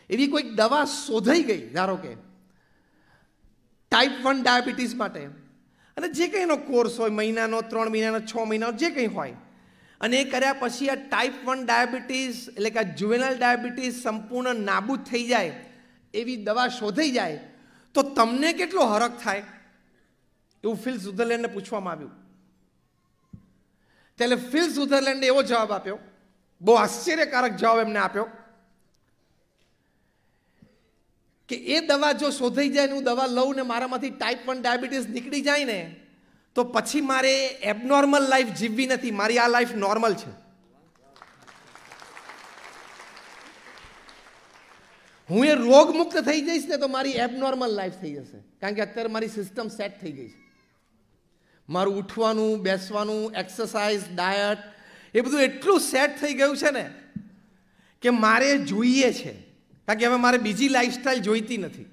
એવી કોઈક દવા શોધાઈ ગઈ, ધારો કે ટાઈપ 1 ડાયાબિટીસ માટે, અને જે કંઈ એનો કોર્સ હોય, મહિનાનો, 3 મહિનાનો, 6 મહિનાનો, જે કંઈ હોય, અને એ કર્યા પછી આ ટાઈપ 1 ડાયાબિટીસ એટલે કે આ જુવેનાઇલ ડાયાબિટીસ સંપૂર્ણ નાબૂદ થઈ જાય એવી દવા શોધાઈ જાય તો તમને કેટલો હરખ થાય, એવું ફિલ સુધરલેન્ડને પૂછવામાં આવ્યું. ત્યારે ફિલ સુધરલેન્ડે એવો જવાબ આપ્યો, બહુ આશ્ચર્યકારક જવાબ એમને આપ્યો કે એ દવા જો શોધાઈ જાય ને હું દવા લઉં ને મારામાંથી ટાઈપ 1 ડાયાબિટીસ નીકળી જાય ને તો પછી મારે એબનોર્મલ લાઈફ જીવવી નથી, મારી આ લાઈફ નોર્મલ છે. હું એ રોગમુક્ત થઈ જઈશ ને તો મારી એબનોર્મલ લાઈફ થઈ જશે, કારણ કે અત્યારે મારી સિસ્ટમ સેટ થઈ ગઈ છે. મારું ઉઠવાનું, બેસવાનું, એક્સરસાઇઝ, ડાયટ એ બધું એટલું સેટ થઈ ગયું છે ને કે મારે જોઈએ છે, કારણ કે હવે મારે બીજી લાઈફસ્ટાઈલ જોઈતી નથી.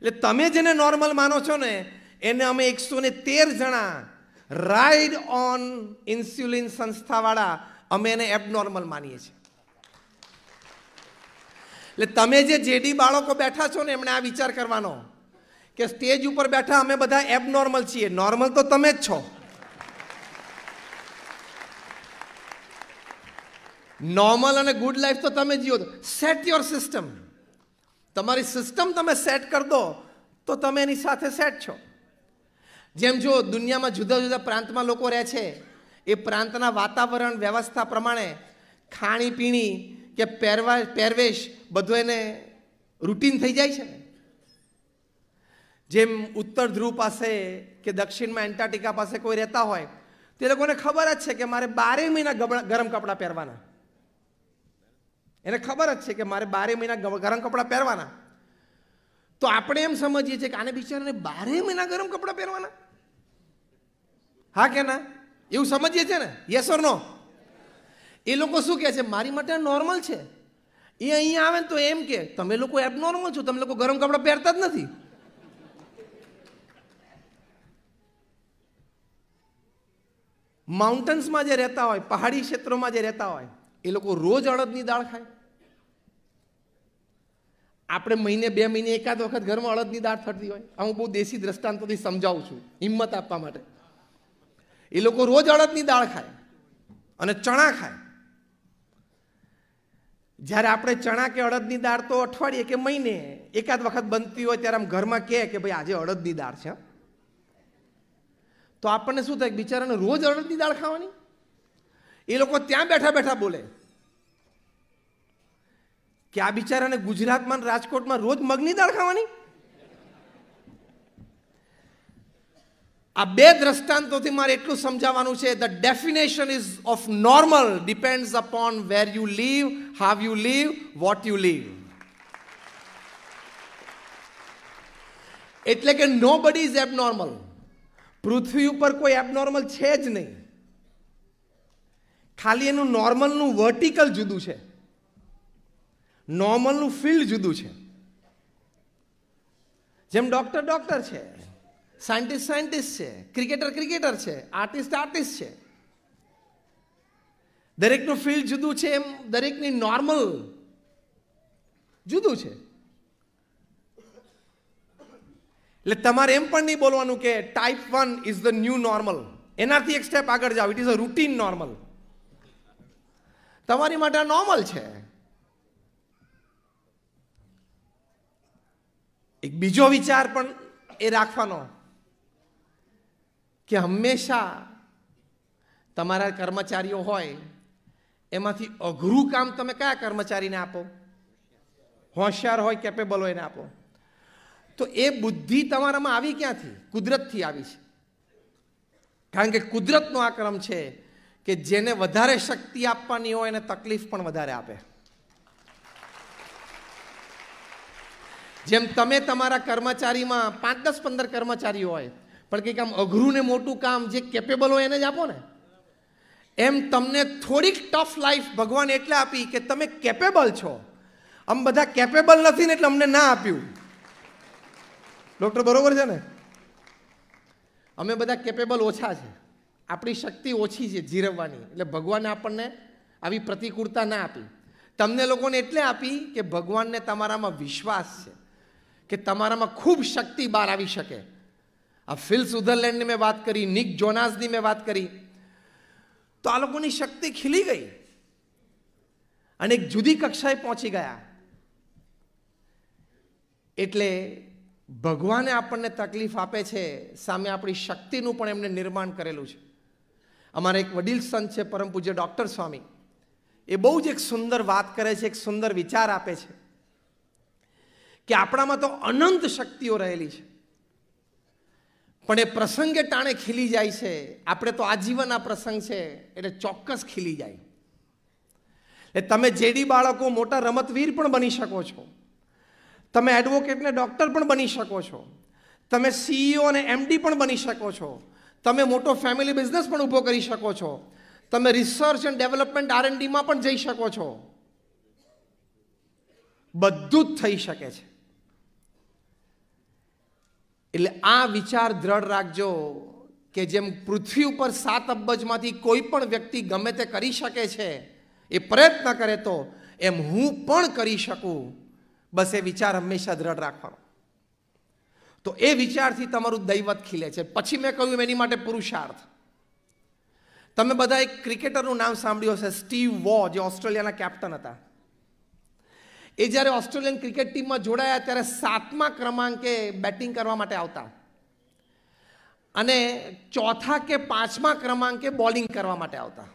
એટલે તમે જેને નોર્મલ માનો છો ને એને અમે 113 જણા રાઇડ ઓન ઇન્સ્યુલિન સંસ્થાવાળા અમે એને એબનોર્મલ માનીએ છીએ. એટલે તમે જે જેડી બાળકો બેઠા છો ને એમણે આ વિચાર કરવાનો કે સ્ટેજ ઉપર બેઠા અમે બધા એબનોર્મલ છીએ, નોર્મલ તો તમે જ છો. નોર્મલ અને ગુડ લાઈફ તો તમે જીવો. Set your system. તમારી સિસ્ટમ તમે સેટ કરી દો તો તમે એની સાથે સેટ છો. જેમ જો દુનિયામાં જુદા જુદા પ્રાંતમાં લોકો રહે છે, એ પ્રાંતના વાતાવરણ વ્યવસ્થા પ્રમાણે ખાણીપીણી કે પહેરવેશ બધું એને રૂટીન થઈ જાય છે ને. જેમ ઉત્તર ધ્રુવ પાસે કે દક્ષિણમાં એન્ટાર્કટિકા પાસે કોઈ રહેતા હોય તે લોકોને ખબર જ છે કે મારે 12 મહિના ગરમ કપડાં પહેરવાના, એને ખબર જ છે કે મારે 12 મહિના ગરમ કપડાં પહેરવાના. તો આપણે એમ સમજીએ છીએ કે આને બિચારાને 12 મહિના ગરમ કપડાં પહેરવાના, હા કે ના, એવું સમજીએ છીએ ને, યસ ઓર નો? એ લોકો શું કહે છે, મારી માટે નોર્મલ છે. એ અહીંયા આવે ને તો એમ કે તમે લોકો એબનોર્મલ છો, તમે લોકો ગરમ કપડાં પહેરતા જ નથી. માઉન્ટેન્સમાં જે રહેતા હોય, પહાડી ક્ષેત્રોમાં જે રહેતા હોય, એ લોકો રોજ અડદની દાળ ખાય. આપણે મહિને 2 મહિને એકાદ વખત ઘરમાં અડદની દાળ થતી હોય. હું બહુ દેશી દ્રષ્ટાંતોથી સમજાવું છું હિંમત આપવા માટે. એ લોકો રોજ અડદની દાળ ખાય અને ચણા ખાય. જ્યારે આપણે ચણા કે અડદની દાળ તો અઠવાડિયે કે મહિને એકાદ વખત બનતી હોય ત્યારે આમ ઘરમાં કહે કે ભાઈ આજે અડદની દાળ છે, તો આપણને શું થાય, બિચારાને રોજ અડદની દાળ ખાવાની. એ લોકો ત્યાં બેઠા બેઠા બોલે કે આ બિચારાને ગુજરાતમાં રાજકોટમાં રોજ મગની દાળ ખાવાની. આ 2 દ્રષ્ટાંતોથી મારે એટલું સમજાવવાનું છે, the definition is of normal depends upon where you live, how you live, what you live. એટલે કે નોબડી ઇઝ એબનોર્મલ. પૃથ્વી ઉપર કોઈ એબનોર્મલ છે જ નહીં, ખાલી એનું નોર્મલનું વર્ટિકલ જુદું છે, નોર્મલનું ફિલ્ડ જુદું છે. જેમ ડોક્ટર ડોક્ટર છે, સાયન્ટિસ્ટ સાયન્ટિસ્ટ છે, ક્રિકેટર ક્રિકેટર છે, આર્ટિસ્ટ આર્ટિસ્ટ છે. દરેકનું ફિલ્ડ જુદું છે, એમ દરેકની નોર્મલ જુદું છે. એટલે તમારે એમ પણ નહીં બોલવાનું કે type 1 is the new normal. એનાથી એક સ્ટેપ આગળ જાઓ, it is a routine normal. તમારી માટે નોર્મલ છે. એક બીજો વિચાર પણ એ રાખવાનો કે હંમેશા તમારા કર્મચારીઓ હોય એમાંથી અઘરું કામ તમે કયા કર્મચારીને આપો? હોશિયાર હોય, કેપેબલ હોય એને આપો. તો એ બુદ્ધિ તમારામાં આવી ક્યાંથી? કુદરતથી આવી છે. કારણ કે કુદરતનો આ ક્રમ છે કે જેને વધારે શક્તિ આપવાની હોય એને તકલીફ પણ વધારે આપે. જેમ તમે તમારા કર્મચારીમાં 5, 10, 15 કર્મચારીઓ હોય પણ કંઈક આમ અઘરું ને મોટું કામ જે કેપેબલ હોય એને જ આપો ને, એમ તમને થોડીક ટફ લાઈફ ભગવાન એટલે આપી કે તમે કેપેબલ છો. આમ બધા કેપેબલ નથી ને એટલે અમને ના આપ્યું. ડૉક્ટર બરોબર છે ને? અમે બધા કેપેબલ ઓછા છે, આપણી શક્તિ ઓછી છે જીરવવાની, એટલે ભગવાને આપણને આવી પ્રતિકૂળતા ના આપી. તમને લોકોને એટલે આપી કે ભગવાનને તમારામાં વિશ્વાસ છે કે તમારામાં ખૂબ શક્તિ બહાર આવી શકે. આ ફિલ સુધરલેન્ડની મેં વાત કરી, નિક જોનાસની મેં વાત કરી, તો આ લોકોની શક્તિ ખીલી ગઈ અને એક જુદી કક્ષાએ પહોંચી ગયા. એટલે ભગવાને આપણને તકલીફ આપે છે, સામે આપણી શક્તિનું પણ એમને નિર્માણ કરેલું છે. અમારા એક વડીલ સંત છે પરમ પૂજ્ય ડૉક્ટર સ્વામી, એ બહુ જ એક સુંદર વાત કરે છે, એક સુંદર વિચાર આપે છે કે આપણામાં તો અનંત શક્તિઓ રહેલી છે પણ એ પ્રસંગે ટાણે ખીલી જાય છે. આપણે તો આજીવન આ પ્રસંગ છે એટલે ચોક્કસ ખીલી જાય. એટલે તમે જેડી બાળકો મોટા રમતવીર પણ બની શકો છો, તમે એડવોકેટ ને ડૉક્ટર પણ બની શકો છો, તમે CEO અને MD પણ બની શકો છો, તમે મોટો ફેમિલી બિઝનેસ પણ ઊભો કરી શકો છો, તમે રિસર્ચ એન્ડ ડેવલપમેન્ટ R&Dમાં પણ જઈ શકો છો. બધું જ થઈ શકે છે. એટલે આ વિચાર દ્રઢ રાખજો કે જેમ પૃથ્વી ઉપર 7 અબજમાંથી કોઈ પણ વ્યક્તિ ગમે તે કરી શકે છે, એ પ્રયત્ન કરે તો એમ હું પણ કરી શકું. બસ એ વિચાર હંમેશા દ્રઢ રાખવાનો. તો એ વિચારથી તમારું દૈવત ખીલે છે. પછી મેં કહ્યું એની માટે પુરુષાર્થ. તમે બધા એક ક્રિકેટરનું નામ સાંભળ્યું હશે, સ્ટીવ વૉ, જે ઓસ્ટ્રેલિયાના કેપ્ટન હતા. એ જ્યારે ઓસ્ટ્રેલિયન ક્રિકેટ ટીમમાં જોડાયા ત્યારે 7મા ક્રમાંકે બેટિંગ કરવા માટે આવતા અને 4થા કે 5મા ક્રમાંકે બોલિંગ કરવા માટે આવતા.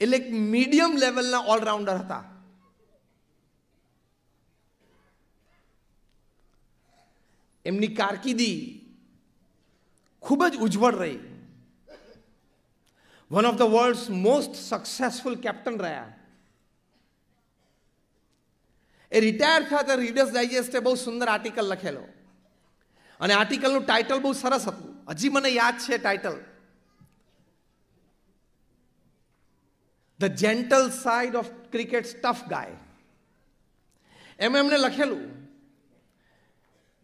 એટલે એક મીડિયમ લેવલના ઓલરાઉન્ડર હતા. એમની કારકિર્દી ખૂબ જ ઉજ્જવળ રહી. One of the world's most successful captain રહ્યા. એ રિટાયર થયા ત્યારે રીડર્સ ડાયજેસ્ટે બહુ સુંદર આર્ટિકલ લખેલો અને આર્ટિકલનું ટાઇટલ બહુ સરસ હતું. હજી મને યાદ છે title, the gentle side of cricket tough guy. એમાં એમણે લખેલું,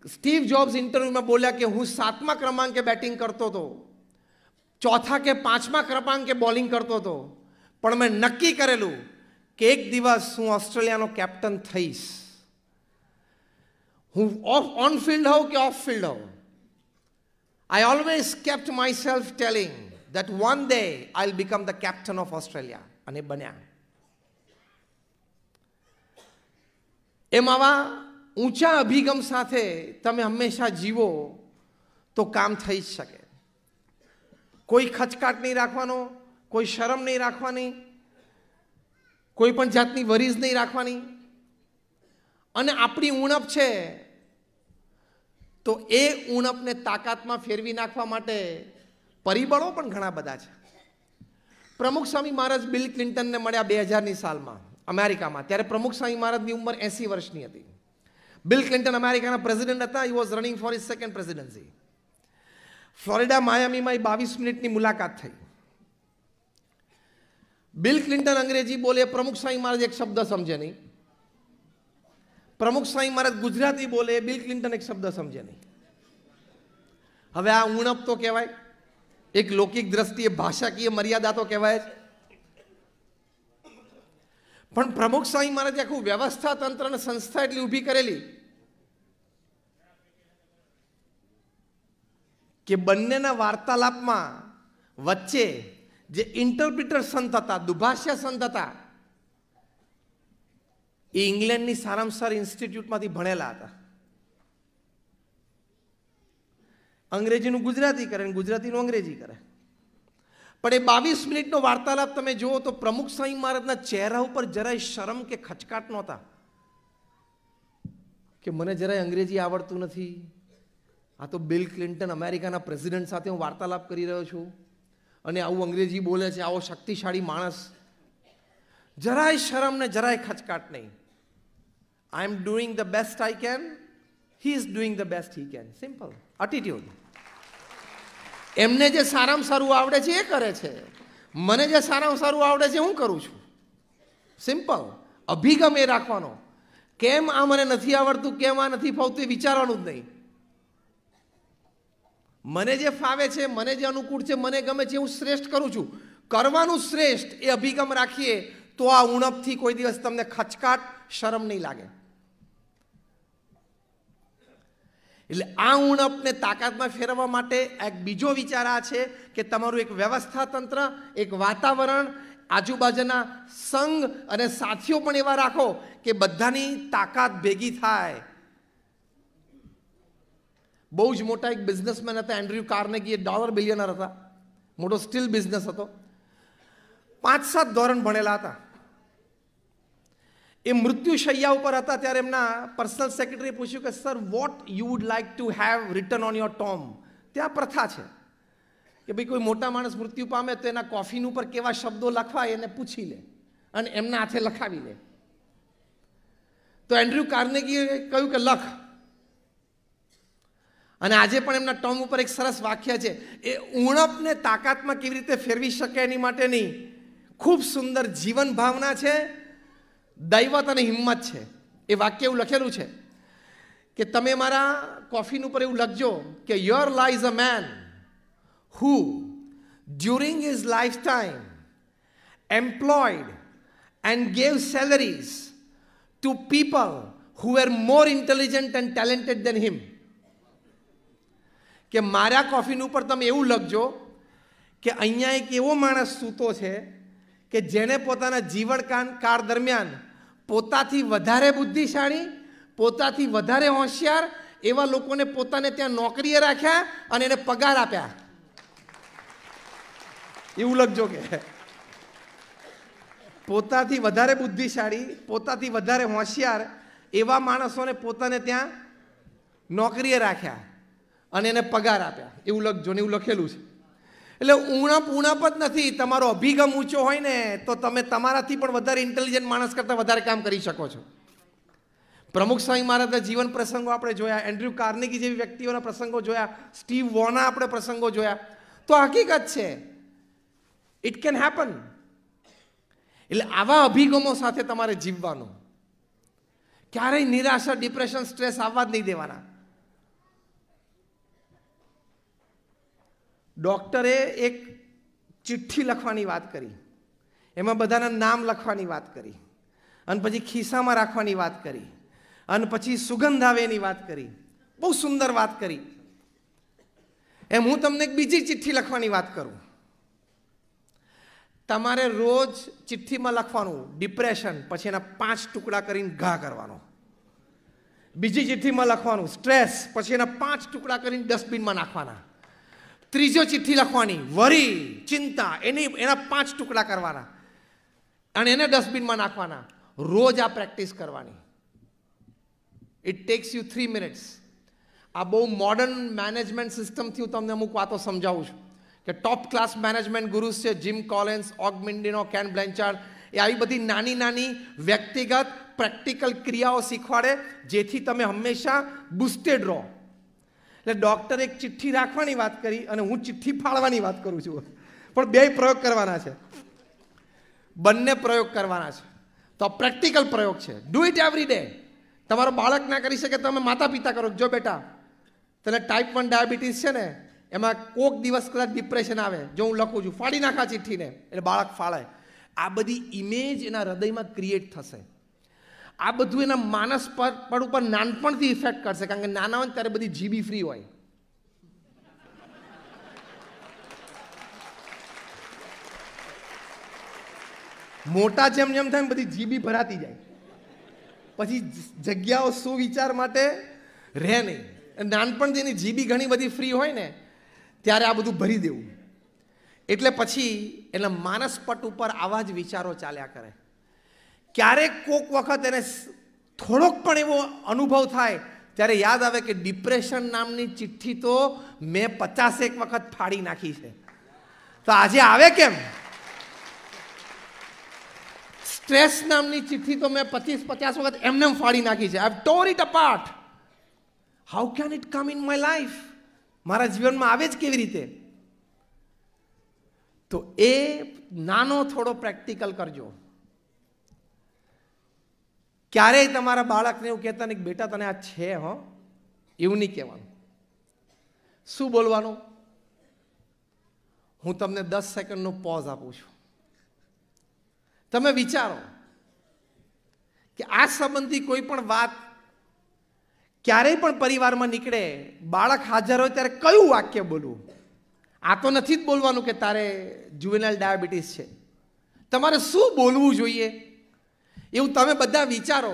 સ્ટીવ જોબ્સ ઇન્ટરવ્યુમાં બોલ્યા કે હું 7મા ક્રમાંકે બેટિંગ કરતો હતો, 4થા કે 5મા ક્રમાંકે બોલિંગ કરતો હતો, પણ મેં નક્કી કરેલું કે એક દિવસ હું ઓસ્ટ્રેલિયાનો કેપ્ટન થઈશ. હું ઓન ફિલ્ડ હોઉં કે ઓફ ફિલ્ડ હોઉં, I always kept my self telling that one day I will become the captain of Australia. અને બન્યા. એમ આવા ઊંચા અભિગમ સાથે તમે હંમેશા જીવો તો કામ થઈ જ શકે. કોઈ ખચકાટ નહીં રાખવાનો, કોઈ શરમ નહીં રાખવાની, કોઈ પણ જાતની વરીઝ નહીં રાખવાની. અને આપણી ઉણપ છે તો એ ઉણપને તાકાતમાં ફેરવી નાખવા માટે પરિબળો પણ ઘણા બધા છે. પ્રમુખ સ્વામી મહારાજ બિલ ક્લિન્ટનને મળ્યા 2000ની સાલમાં અમેરિકામાં. ત્યારે પ્રમુખ સ્વામી મહારાજની ઉંમર 80 વર્ષની હતી. બિલ ક્લિન્ટન અમેરિકાના પ્રેસિડેન્ટ હતા. He was running for his second presidency. Florida માયામીમાં 22 મિનિટની મુલાકાત થઈ. બિલ ક્લિન્ટન અંગ્રેજી બોલે, પ્રમુખ સ્વામી મહારાજ એક શબ્દ સમજે નહીં. પ્રમુખ સ્વામી મહારાજ ગુજરાતી બોલે, બિલ ક્લિન્ટન એક શબ્દ સમજે નહીં. હવે આ ઉણપ તો કહેવાય, એક લૌકિક દ્રષ્ટિએ ભાષાકીય મર્યાદા તો કહેવાય જ. પણ પ્રમુખ સ્વામી મહારાજે આખું વ્યવસ્થા તંત્ર અને સંસ્થા એટલી ઊભી કરેલી કે બંનેના વાર્તાલાપમાં વચ્ચે જે ઇન્ટરપ્રિટર સંત હતા, દુભાષ્ય સંત હતા, એ ઇંગ્લેન્ડની સારામાં સારી ઇન્સ્ટિટ્યૂટમાંથી ભણેલા હતા. અંગ્રેજીનું ગુજરાતી કરે ને ગુજરાતીનું અંગ્રેજી કરે. પણ એ 22 મિનિટનો વાર્તાલાપ તમે જુઓ તો પ્રમુખ સ્વામી મહારાજના ચહેરા ઉપર જરાય શરમ કે ખચકાટ નહોતા કે મને જરાય અંગ્રેજી આવડતું નથી, આ તો બિલ ક્લિન્ટન અમેરિકાના પ્રેસિડેન્ટ સાથે હું વાર્તાલાપ કરી રહ્યો છું અને આવું અંગ્રેજી બોલે છે, આવો શક્તિશાળી માણસ. જરાય શરમ ને જરાય ખચકાટ નહીં. I am doing the best I can, he is doing the best he can. Simple attitude. એમને જે સારામાં સારું આવડે છે એ કરે છે, મને જે સારામાં સારું આવડે છે હું કરું છું. સિમ્પલ અભિગમ એ રાખવાનો. કેમ આ મને નથી આવડતું, કેમ આ નથી ફાવતું એ વિચારવાનું જ નહીં. મને જે ફાવે છે, મને જે અનુકૂળ છે, મને ગમે છે, હું શ્રેષ્ઠ કરું છું. કરવાનું શ્રેષ્ઠ એ અભિગમ રાખીએ તો આ ઉણપથી કોઈ દિવસ તમને ખચકાટ શરમ નહીં લાગે. એટલે આ ઉણપને તાકાતમાં ફેરવવા માટે એક બીજો વિચાર આ છે કે તમારું એક વ્યવસ્થા તંત્ર, એક વાતાવરણ, આજુબાજુના સંઘ અને સાથીઓ પણ એવા રાખો કે બધાની તાકાત ભેગી થાય. બહુ જ મોટા એક બિઝનેસમેન હતા એન્ડ્રયુ કાર્નેગી, $1 બિલિયનર હતા, મોટો સ્ટીલ બિઝનેસ હતો. 5-7 ધોરણ ભણેલા હતા. એ મૃત્યુશૈયા ઉપર હતા ત્યારે એમના પર્સનલ સેક્રેટરીએ પૂછ્યું કે sir what you would like to have return on your Tom. ત્યાં પ્રથા છે કે ભાઈ કોઈ મોટા માણસ મૃત્યુ પામે તો એના કોફિન ઉપર કેવા શબ્દો લખવાય એને પૂછી લે અને એમના હાથે લખાવી લે. તો એન્ડ્રયુ કાર્નેગીએ કહ્યું કે લખ. અને આજે પણ એમના ટોમ ઉપર એક સરસ વાક્ય છે, એ ઉણપને તાકાતમાં કેવી રીતે ફેરવી શકે એની માટેની ખૂબ સુંદર જીવન ભાવના છે, દૈવત અને હિંમત છે. એ વાક્ય એવું લખેલું છે કે તમે મારા કોફિન ઉપર એવું લખજો કે your lies a man who during his lifetime employed and gave salaries to people who were more intelligent and talented than him. કે મારા કોફિન ઉપર તમે એવું લખજો કે અહીંયા એક એવો માણસ સૂતો છે કે જેણે પોતાના જીવનકાળ દરમિયાન પોતાથી વધારે બુદ્ધિશાળી, પોતાથી વધારે હોશિયાર એવા લોકોને પોતાને ત્યાં નોકરીએ રાખ્યા અને એને પગાર આપ્યા. એવું લખજો કે પોતાથી વધારે બુદ્ધિશાળી, પોતાથી વધારે હોશિયાર એવા માણસોને પોતાને ત્યાં નોકરીએ રાખ્યા અને એને પગાર આપ્યા. એવું લખજો ને એવું લખેલું છે. એટલે ઉણપ જ નથી. તમારો અભિગમ ઊંચો હોય ને તો તમે તમારાથી પણ વધારે ઇન્ટેલિજન્ટ માણસ કરતાં વધારે કામ કરી શકો છો. પ્રમુખ સ્વામી મહારાજના જીવન પ્રસંગો આપણે જોયા, એન્ડ્રયુ કાર્નેગી જેવી વ્યક્તિઓના પ્રસંગો જોયા, સ્ટીવ વોના આપણે પ્રસંગો જોયા. તો હકીકત છે ઇટ કેન હેપન. એટલે આવા અભિગમો સાથે તમારે જીવવાનું. ક્યારેય નિરાશા, ડિપ્રેશન, સ્ટ્રેસ આવવા જ નહીં દેવાના. ડૉક્ટરે એક ચિઠ્ઠી લખવાની વાત કરી, એમાં બધાના નામ લખવાની વાત કરી, અને પછી ખિસ્સામાં રાખવાની વાત કરી, અને પછી સુગંધ આવે એની વાત કરી. બહુ સુંદર વાત કરી. એમ હું તમને એક બીજી ચિઠ્ઠી લખવાની વાત કરું. તમારે રોજ ચિઠ્ઠીમાં લખવાનું ડિપ્રેશન, પછી એના 5 ટુકડા કરીને ઘા કરવાનો. બીજી ચિઠ્ઠીમાં લખવાનું સ્ટ્રેસ, પછી એના 5 ટુકડા કરીને ડસ્ટબિનમાં નાખવાના. ત્રીજો ચિઠ્ઠી લખવાની વરી, ચિંતા, એના 5 ટુકડા કરવાના અને એને ડસ્ટબિનમાં નાખવાના. રોજ આ પ્રેક્ટિસ કરવાની. It tax you 3 minutes. આ બહુ મોડર્ન મેનેજમેન્ટ સિસ્ટમથી હું તમને અમુક વાતો સમજાવું છું કે ટોપ ક્લાસ મેનેજમેન્ટ ગુરુસ છે, જીમ કોલિન્સ, ઓગ મિન્ડિનો, કેન બ્લેન્ચાર્ડ, એ આવી બધી નાની નાની વ્યક્તિગત પ્રેક્ટિકલ ક્રિયાઓ શીખવાડે જેથી તમે હંમેશા બુસ્ટેડ રહો. એટલે ડૉક્ટરે એક ચિઠ્ઠી રાખવાની વાત કરી અને હું ચિઠ્ઠી ફાળવાની વાત કરું છું. પણ 2 પ્રયોગ કરવાના છે, બંને પ્રયોગ કરવાના છે. તો પ્રેક્ટિકલ પ્રયોગ છે. Do it every day. તમારો બાળક ના કરી શકે તમે માતા પિતા કરો. જો બેટા તને ટાઈપ 1 ડાયાબિટીસ છે ને, એમાં કોઈક દિવસ કદાચ ડિપ્રેશન આવે, જો હું લખું છું ફાડી નાખા ચિઠ્ઠીને, એટલે બાળક ફાળે. આ બધી ઇમેજ એના હૃદયમાં ક્રિએટ થશે. આ બધું એના માનસ પર ઉપર નાનપણથી ઇફેક્ટ કરશે, કારણ કે નાના હોય ત્યારે બધી જીબી ફ્રી હોય. મોટા જેમ જેમ થાય બધી જીબી ભરાતી જાય, પછી જગ્યાઓ સુવિચાર માટે રહે નહીં. નાનપણથી એની જીબી ઘણી બધી ફ્રી હોય ને ત્યારે આ બધું ભરી દેવું. એટલે પછી એના માનસપટ ઉપર આવા જ વિચારો ચાલ્યા કરે. ક્યારેક કોક વખત એને થોડોક પણ એવો અનુભવ થાય ત્યારે યાદ આવે કે ડિપ્રેશન નામની ચિઠ્ઠી તો મેં 50 વખત ફાડી નાખી છે, તો આજે આવે કેમ? સ્ટ્રેસ નામની ચિઠ્ઠી તો મેં 25-50 વખત એમને ફાડી નાખી છે. I have tore it apart. How can it come in my life? મારા જીવનમાં આવે જ કેવી રીતે? તો એ નાનો થોડો પ્રેક્ટિકલ કરજો. ક્યારેય તમારા બાળકને એવું કહેતા નહીં કે બેટા તને આ છે, હો, એવું નહીં કહેવાનું. શું બોલવાનું? હું તમને 10 સેકન્ડનો પોઝ આપું છું. તમે વિચારો કે આ સંબંધી કોઈ પણ વાત ક્યારેય પણ પરિવારમાં નીકળે, બાળક હાજર હોય ત્યારે કયું વાક્ય બોલવું? આ તો નથી જ બોલવાનું કે તારે જુવેનાઇલ ડાયાબિટીસ છે. તમારે શું બોલવું જોઈએ એવું તમે બધા વિચારો.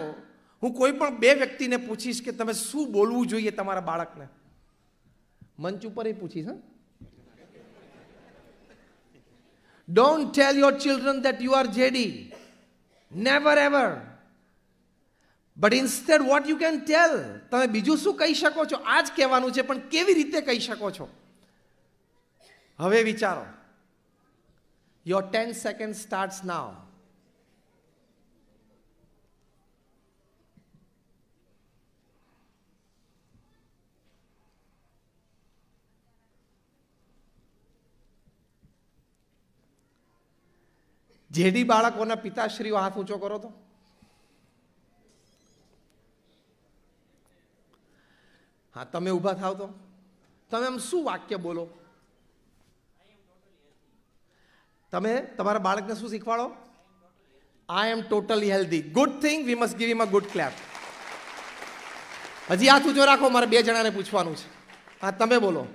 હું કોઈ પણ 2 વ્યક્તિને પૂછીશ કે તમે શું બોલવું જોઈએ તમારા બાળકને. મંચ ઉપર પૂછીશ. હા, don't tell your children that you are JD. Never ever. But instead what you can ટેલ, તમે બીજું શું કહી શકો છો? આ જ કહેવાનું છે, પણ કેવી રીતે કહી શકો છો? હવે વિચારો. Your 10 second starts now. JD બાળકોના પિતાશ્રીઓ હાથ ઊંચો કરો તો. હા, તમે ઊભા થાવ તો. તમે આમ શું વાક્ય બોલો? તમે તમારા બાળકને શું શીખવાડો? I am totally healthy. Good thing. We must give him a good clap. હજી હાથ ઊંચો રાખો, મારે 2 જણાને પૂછવાનું છે. હા, તમે બોલો.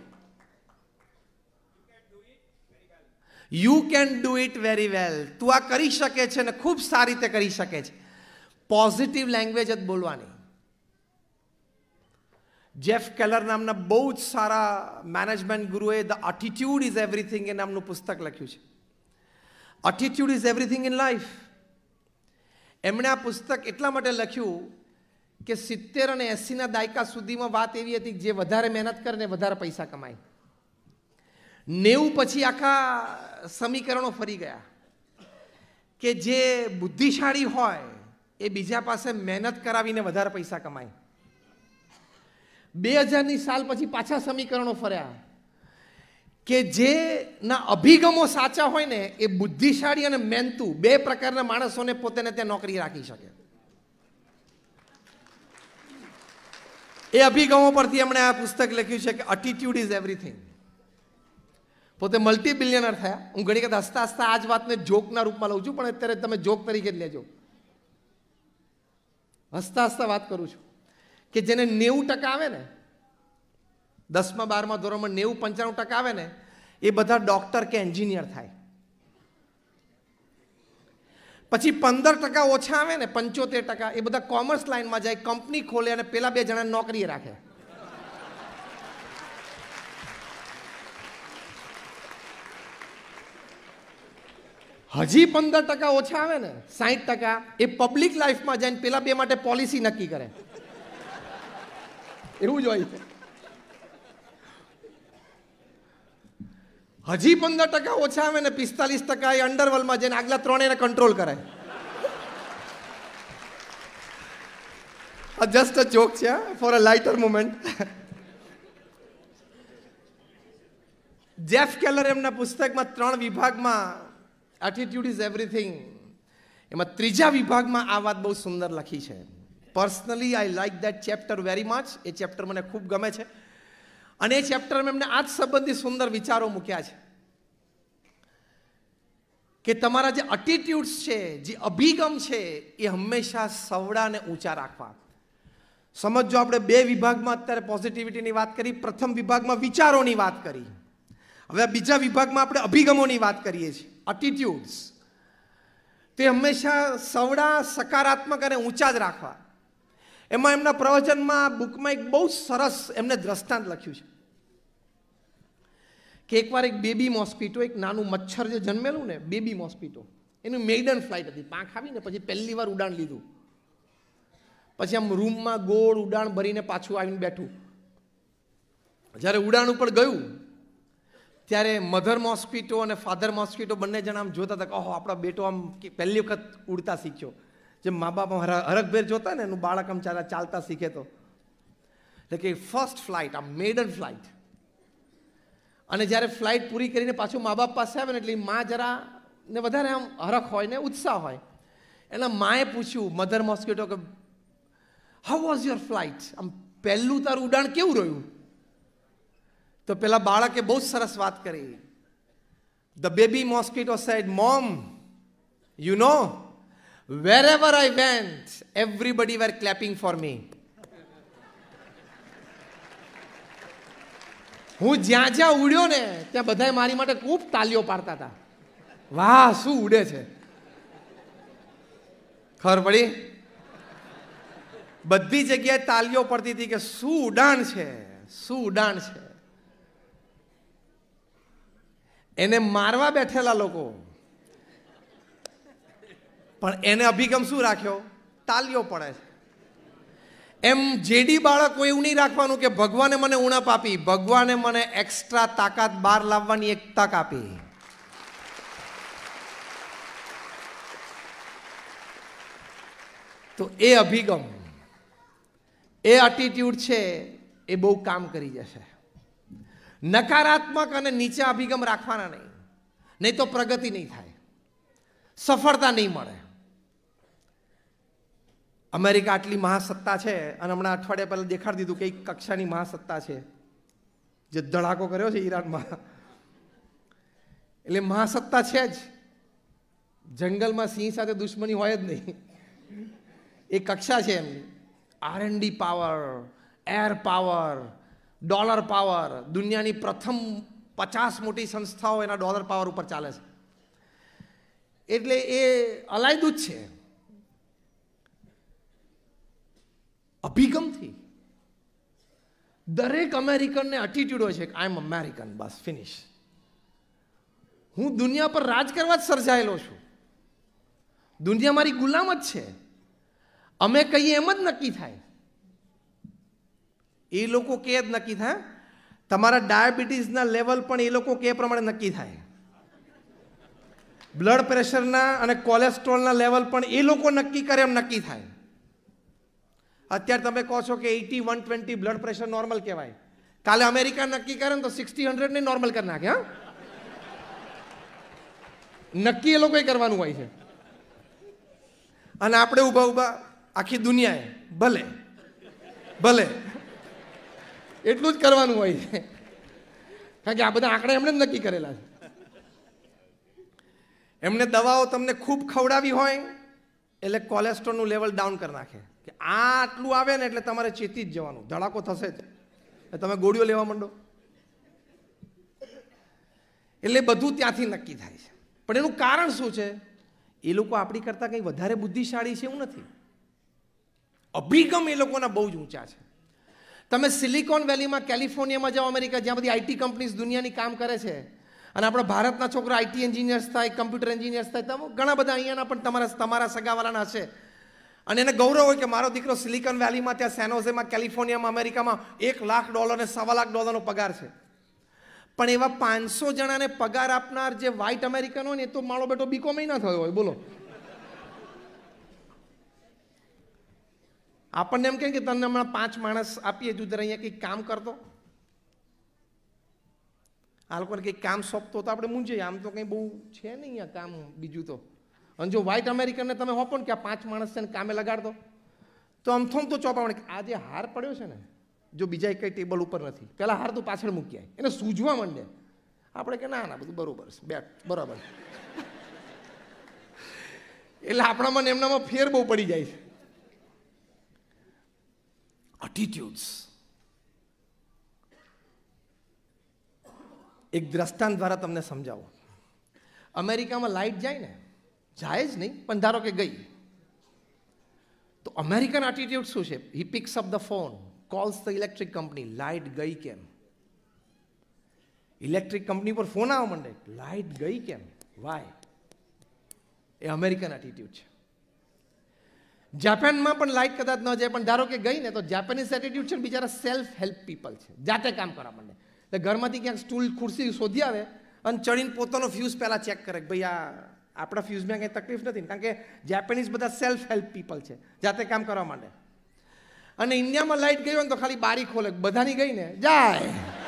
You can do it very well. તું આ કરી શકે છે ને ખૂબ સારી રીતે કરી શકે છે. પોઝિટિવ લેંગ્વેજ જ બોલવાની. જેફ કેલર નામના બહુ જ સારા મેનેજમેન્ટ ગુરુએ ધ એટીટ્યુડ ઇઝ એવરીથિંગ એ નામનું પુસ્તક લખ્યું છે. Attitude is everything in life. એમણે આ પુસ્તક એટલા માટે લખ્યું કે 70 અને 80ના દાયકા સુધીમાં વાત એવી હતી કે જે વધારે મહેનત કરે ને વધારે પૈસા કમાય. 90 પછી આખા સમીકરણો ફરી ગયા કે જે બુદ્ધિશાળી હોય એ બીજા પાસે મહેનત કરાવીને વધારે પૈસા કમાય. 2000ની સાલ પછી પાછા સમીકરણો ફર્યા કે જેના અભિગમો સાચા હોય ને એ બુદ્ધિશાળી અને મહેનતુ 2 પ્રકારના માણસોને પોતાને ત્યાં નોકરી રાખી શકે. એ અભિગમો પરથી એમણે આ પુસ્તક લખ્યું છે કે એટીટ્યુડ ઇઝ એવરીથિંગ. પોતે મલ્ટી બિલિયનર થયા. હું ઘણી વખત હસતા હસતા આ જ વાતને જોકના રૂપમાં લઉં છું, પણ અત્યારે તમે જોક તરીકે જ લેજો. હસતા હસતા વાત કરું છું કે જેને 90% આવે ને, 10મા 12મા ધોરણમાં 90-95% આવે ને, એ બધા ડોક્ટર કે એન્જિનિયર થાય. પછી 15% ઓછા આવે ને, 75%, એ બધા કોમર્સ લાઈનમાં જાય, કંપની ખોલે અને પેલા 2 જણાને નોકરી રાખે. હજી 15% ઓછા આવે ને, 60%, એ પબ્લિક લાઈફમાં જાય પેલા 2 માટે પોલિસી નક્કી કરે. એવું જ હોય છે. હજી 15% ઓછા આવે ને, 45% એ અંડરવર્લ્ડમાં જઈને આગલા 3 કંટ્રોલ કરે. જસ્ટ અ જોક છે, for a lighter moment. Jeff Keller એમના પુસ્તકમાં 3 વિભાગમાં એટીટ્યુડ ઇઝ એવરીથિંગ, એમાં 3જા વિભાગમાં આ વાત બહુ સુંદર લખી છે. Personally I like that chapter very much. A chapter મને ખૂબ ગમે છે અને એ ચેપ્ટરમાં એમને આ જ સંબંધી સુંદર વિચારો મૂક્યા છે કે તમારા જે એટીટ્યુડ્સ છે, જે અભિગમ છે, એ હંમેશા સવડાને ઊંચા રાખવા. સમજો, આપણે 2 વિભાગમાં અત્યારે પોઝિટિવિટીની વાત કરી. પ્રથમ વિભાગમાં વિચારોની વાત કરી. હવે બીજા વિભાગમાં આપણે અભિગમોની વાત કરીએ છીએ, એટીટ્યુડ્સ. તે હંમેશા સવડા, સકારાત્મક અને ઊંચા જ રાખવા. એમાં એમના પ્રવચનમાં બુકમાં એક બહુ સરસ એમને દ્રષ્ટાંત લખ્યું છે કે એકવાર એક બેબી મોસ્કીટો, એક નાનું મચ્છર જે જન્મેલું ને, બેબી મોસ્કીટો, એનું મેઇડન ફ્લાઇટ હતી. પાંખ આવીને પછી પહેલી વાર ઉડાન લીધું. પછી આમ રૂમમાં ગોળ ઉડાન ભરીને પાછું આવીને બેઠું. જ્યારે ઉડાન ઉપર ગયું ત્યારે મધર મોસ્કીટો અને ફાધર મોસ્કીટો બંને જણા આમ જોતા હતા કે ઓહો, આપણો બેટો આમ પહેલી વખત ઉડતા શીખ્યો. જેમ મા બાપ હરખભેર જોતા ને એનું બાળક આમ ચાલતા શીખે તો, એટલે કે ફર્સ્ટ ફ્લાઇટ, આમ મેઇડન ફ્લાઇટ. અને જ્યારે ફ્લાઇટ પૂરી કરીને પાછું મા બાપ પાસે આવે ને એટલે મા જરા ને વધારે આમ હરખ હોય ને ઉત્સાહ હોય. એના માએ પૂછ્યું મધર મોસ્કીટો કે હાઉ વોઝ યોર ફ્લાઇટ, આમ પહેલું તારું ઉડાણ કેવું રહ્યું? તો પેલા બાળકે બહુ સરસ વાત કરી. The baby mosquito said, mom, you know, wherever I went, everybody were clapping for me. હું જ્યાં જ્યાં ઉડ્યો ને ત્યાં બધાએ મારી માટે ખૂબ તાલીઓ પાડતા હતા. વાહ, શું ઉડે છે! ખબર પડી? બધી જગ્યાએ તાલીઓ પડતી હતી કે શું ઉડાણ છે, શું ઉડાણ છે. એને મારવા બેઠેલા લોકો પણ એને અભિગમ શું રાખ્યો? તાલીઓ પડે છે. એમ જેડી બાળકો એવું નહીં રાખવાનું કે ભગવાને મને ઉણપ આપી, ભગવાને મને એક્સ્ટ્રા તાકાત બહાર લાવવાની એક તક આપી. તો એ અભિગમ, એ એટીટ્યુડ છે એ બહુ કામ કરી જશે. નકારાત્મક અને નીચા અભિગમ રાખવાના નહીં, નહીં તો પ્રગતિ નહીં થાય, સફળતા નહીં મળે. અમેરિકા આટલી મહાસત્તા છે અને હમણાં અઠવાડિયા પહેલા દેખાડી દીધું કે એક કક્ષાની મહાસત્તા છે, જે ધડાકો કર્યો છે ઈરાનમાં. એટલે મહાસત્તા છે જ, જંગલમાં સિંહ સાથે દુશ્મની હોય જ નહીં. એ કક્ષા છે એમની. R&D power, air power, dollar power, દુનિયાની પ્રથમ 50 મોટી સંસ્થાઓ એના ડોલર પાવર ઉપર ચાલે છે. એટલે એ અલાયદું જ છે. અભિગમથી દરેક અમેરિકનને એટીટ્યુડ હોય છે કે આઈ એમ અમેરિકન, બસ ફિનિશ. હું દુનિયા પર રાજ કરવા જ સર્જાયેલો છું, દુનિયા મારી ગુલામ જ છે. અમે કહીએ એમ જ નક્કી થાય, એ લોકો કે જ નક્કી થાય. તમારા ડાયાબિટીસના લેવલ પણ એ લોકો કે પ્રમાણે નક્કી થાય. બ્લડ પ્રેશરના અને કોલેસ્ટ્રોલના લેવલ પણ એ લોકો નક્કી કરે એમ નક્કી થાય. અત્યારે તમે કહો છો કે 80/120 બ્લડ પ્રેશર નોર્મલ કહેવાય, કાલે અમેરિકા નક્કી કરે ને તો 60/100 ને નોર્મલ કરી નાખે. હા, નક્કી એ લોકોએ કરવાનું હોય છે. અને આપણે ઊભા ઊભા આખી દુનિયાએ ભલે ભલે એટલું જ કરવાનું હોય છે, કારણ કે આ બધા આંકડા એમણે જ નક્કી કરેલા છે. એમને દવાઓ તમને ખૂબ ખવડાવી હોય એટલે કોલેસ્ટ્રોલનું લેવલ ડાઉન કરી નાખે કે આ આટલું આવે ને એટલે તમારે ચેતી જ જવાનું, ધડાકો થશે જ, તમે ગોળીઓ લેવા માંડો. એટલે બધું ત્યાંથી નક્કી થાય છે. પણ એનું કારણ શું છે? એ લોકો આપણી કરતાં કંઈ વધારે બુદ્ધિશાળી છે એવું નથી. અભિગમ એ લોકોના બહુ જ ઊંચા છે. તમે સિલિકોન વેલીમાં, કેલિફોર્નિયામાં જાઓ, અમેરિકા, જ્યાં બધી આઈટી કંપનીઝ દુનિયાની કામ કરે છે, અને આપણા ભારતના છોકરા આઈટી એન્જિનિયર્સ થાય, કમ્પ્યુટર એન્જિનિયર્સ થાય, તમે ઘણા બધા અહીંયાના પણ તમારા સગાવાલાના હશે. અને એને ગૌરવ હોય કે મારો દીકરો સિલિકોન વેલીમાં, ત્યાં સેન હોઝેમાં, કેલિફોર્નિયામાં, અમેરિકામાં $1 લાખ ને $1.25 લાખ પગાર છે. પણ એવા 500 જણાને પગાર આપનાર જે વ્હાઇટ અમેરિકન હોય ને, એ તો મારો બેટો બીકોમ ના થયો હોય. બોલો, આપણને એમ કે તમને હમણાં 5 માણસ આપીએ, તું જરા અહીંયા કંઈક કામ કરતો, આ લોકોને કંઈક કામ સોંપતો તો આપણે મૂંઝીએ. આમ તો કંઈ બહુ છે નહીં અહીંયા કામ બીજું તો. અને જો વ્હાઇટ અમેરિકનને તમે હોપો ને કે આ 5 માણસ છે ને કામે લગાડતો, તો આમ થોમ તો ચોપાવણે કે આ જે હાર પડ્યો છે ને, જો બીજા કંઈ ટેબલ ઉપર નથી, પહેલાં હાર તો પાછળ મૂકી આવે, એને સૂઝવા માંડે. આપણે કે ના ના બધું બરોબર છે, બેટ બરાબર. એટલે આપણામાં ને એમનામાં ફેર બહુ પડી જાય છે. એટીટ્યુડ્સ. એક દ્રષ્ટાંત દ્વારા તમને સમજાવું. અમેરિકામાં લાઇટ જાય ને, જાય જ નહીં પણ ધારો કે ગઈ, તો અમેરિકન એટીટ્યુડ શું છે? He picks up the phone, calls the electric company, light ગઈ કેમ? ઇલેક્ટ્રિક કંપની પર ફોન આવવા માંડે, લાઇટ ગઈ કેમ? વાય? એ અમેરિકન એટીટ્યુડ છે. જાપાનમાં પણ લાઇટ કદાચ ન જાય, પણ ધારો કે ગઈ ને, તો જાપાનીઝ એટીટ્યુડ છે ને, બિચારા સેલ્ફ હેલ્પ પીપલ છે, જાતે કામ કરવા માંડે. એટલે ઘરમાંથી ક્યાંક સ્ટૂલ ખુરશી શોધી આવે અને ચડીને પોતાનો ફ્યુઝ પહેલાં ચેક કરે કે ભાઈ આપણા ફ્યુઝમાં કંઈ તકલીફ નથી, કારણ કે જાપાનીઝ બધા સેલ્ફ હેલ્પ પીપલ છે, જાતે કામ કરવા માંડે. અને ઇન્ડિયામાં લાઇટ ગઈ હોય ને તો ખાલી બારી ખોલે, બધાની ગઈ ને જાય.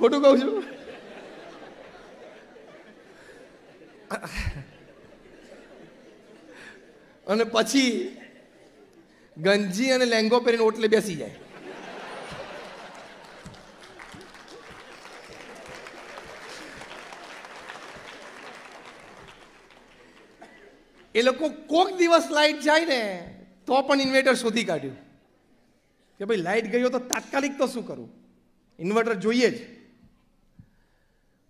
ખોટું કહું છું? અને પછી ગંજી અને લેંગો પહેરીને ઓટલે બેસી જાય. એ લોકો કોક દિવસ લાઈટ જાય ને તો પણ ઇન્વર્ટર શોધી કાઢ્યું કે ભાઈ લાઈટ ગયો તો તાત્કાલિક તો શું કરું, ઇન્વર્ટર જોઈએ જ.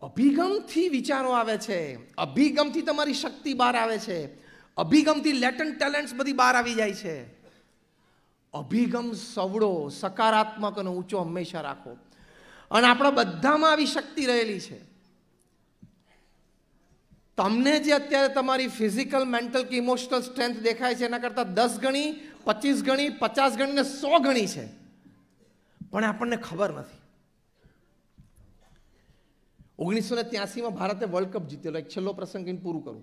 અભિગમથી વિચારો આવે છે, અભિગમથી તમારી શક્તિ બહાર આવે છે, અભિગમથી લેટન્ટ ટેલેન્ટ્સ બધી બહાર આવી જાય છે. અભિગમ સવડો, સકારાત્મક અને ઊંચો હંમેશા રાખો. અને આપણા બધામાં આવી શક્તિ રહેલી છે. તમને જે અત્યારે તમારી ફિઝિકલ, મેન્ટલ કે ઇમોશનલ સ્ટ્રેન્થ દેખાય છે એના કરતાં 10 ગણી, 25 ગણી, 50 ગણી ને 100 ગણી છે, પણ આપણને ખબર નથી. 1983માં ભારતે વર્લ્ડ કપ જીતેલો. એક છેલ્લો પ્રસંગ કહીને પૂરું કરું.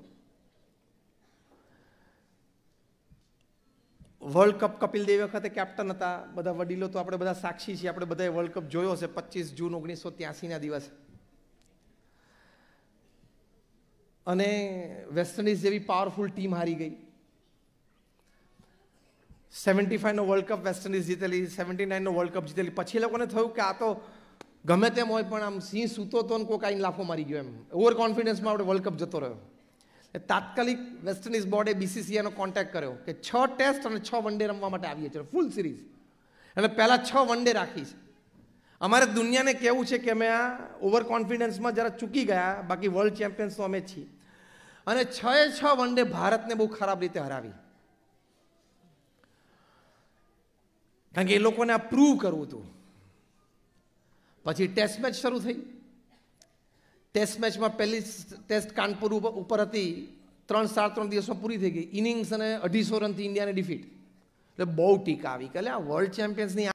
વર્લ્ડ કપ કપિલ દેવ વખતે કેપ્ટન હતા, બધા વડીલો તો આપણે બધા સાક્ષી છીએ, આપણે બધાએ વર્લ્ડ કપ જોયો હશે 25 જૂન 1983ના દિવસે. અને વેસ્ટ ઇન્ડિઝ જેવી પાવરફુલ ટીમ હારી ગઈ. 75નો વર્લ્ડ કપ વેસ્ટ ઇન્ડિઝ જીતેલી, 79નો વર્લ્ડ કપ જીતેલી. પછી લોકોને થયું કે આ તો ગમે તેમ હોય પણ આમ સિંહ સૂતો તો કોઈક આઈને લાફો મારી ગયો, એમ ઓવર કોન્ફિડન્સમાં આપણે વર્લ્ડ કપ જતો રહ્યો. તાત્કાલિક વેસ્ટ ઇન્ડિઝ બોર્ડે BCCIનો કોન્ટેક્ટ કર્યો કે 6 ટેસ્ટ અને 6 વન ડે રમવા માટે આવીએ છીએ, ફૂલ સિરીઝ. અને પહેલાં 6 વન ડે રાખી છે. અમારે દુનિયાને કહેવું છે કે અમે આ ઓવર કોન્ફિડન્સમાં જરા ચૂકી ગયા, બાકી વર્લ્ડ ચેમ્પિયન્સ તો અમે જ છીએ. અને 6 વન ડે ભારતને બહુ ખરાબ રીતે હરાવી, કારણ કે એ લોકોને આ પ્રૂવ કરવું હતું. પછી ટેસ્ટ મેચ શરૂ થઈ. ટેસ્ટ મેચમાં પહેલી ટેસ્ટ કાનપુર ઉપર હતી, 3-3 દિવસમાં પૂરી થઈ ગઈ. ઇનિંગ્સ અને 250 રનથી ઇન્ડિયાને ડિફીટ. એટલે બહુ ટીકા આવી કે આ વર્લ્ડ ચેમ્પિયન્સની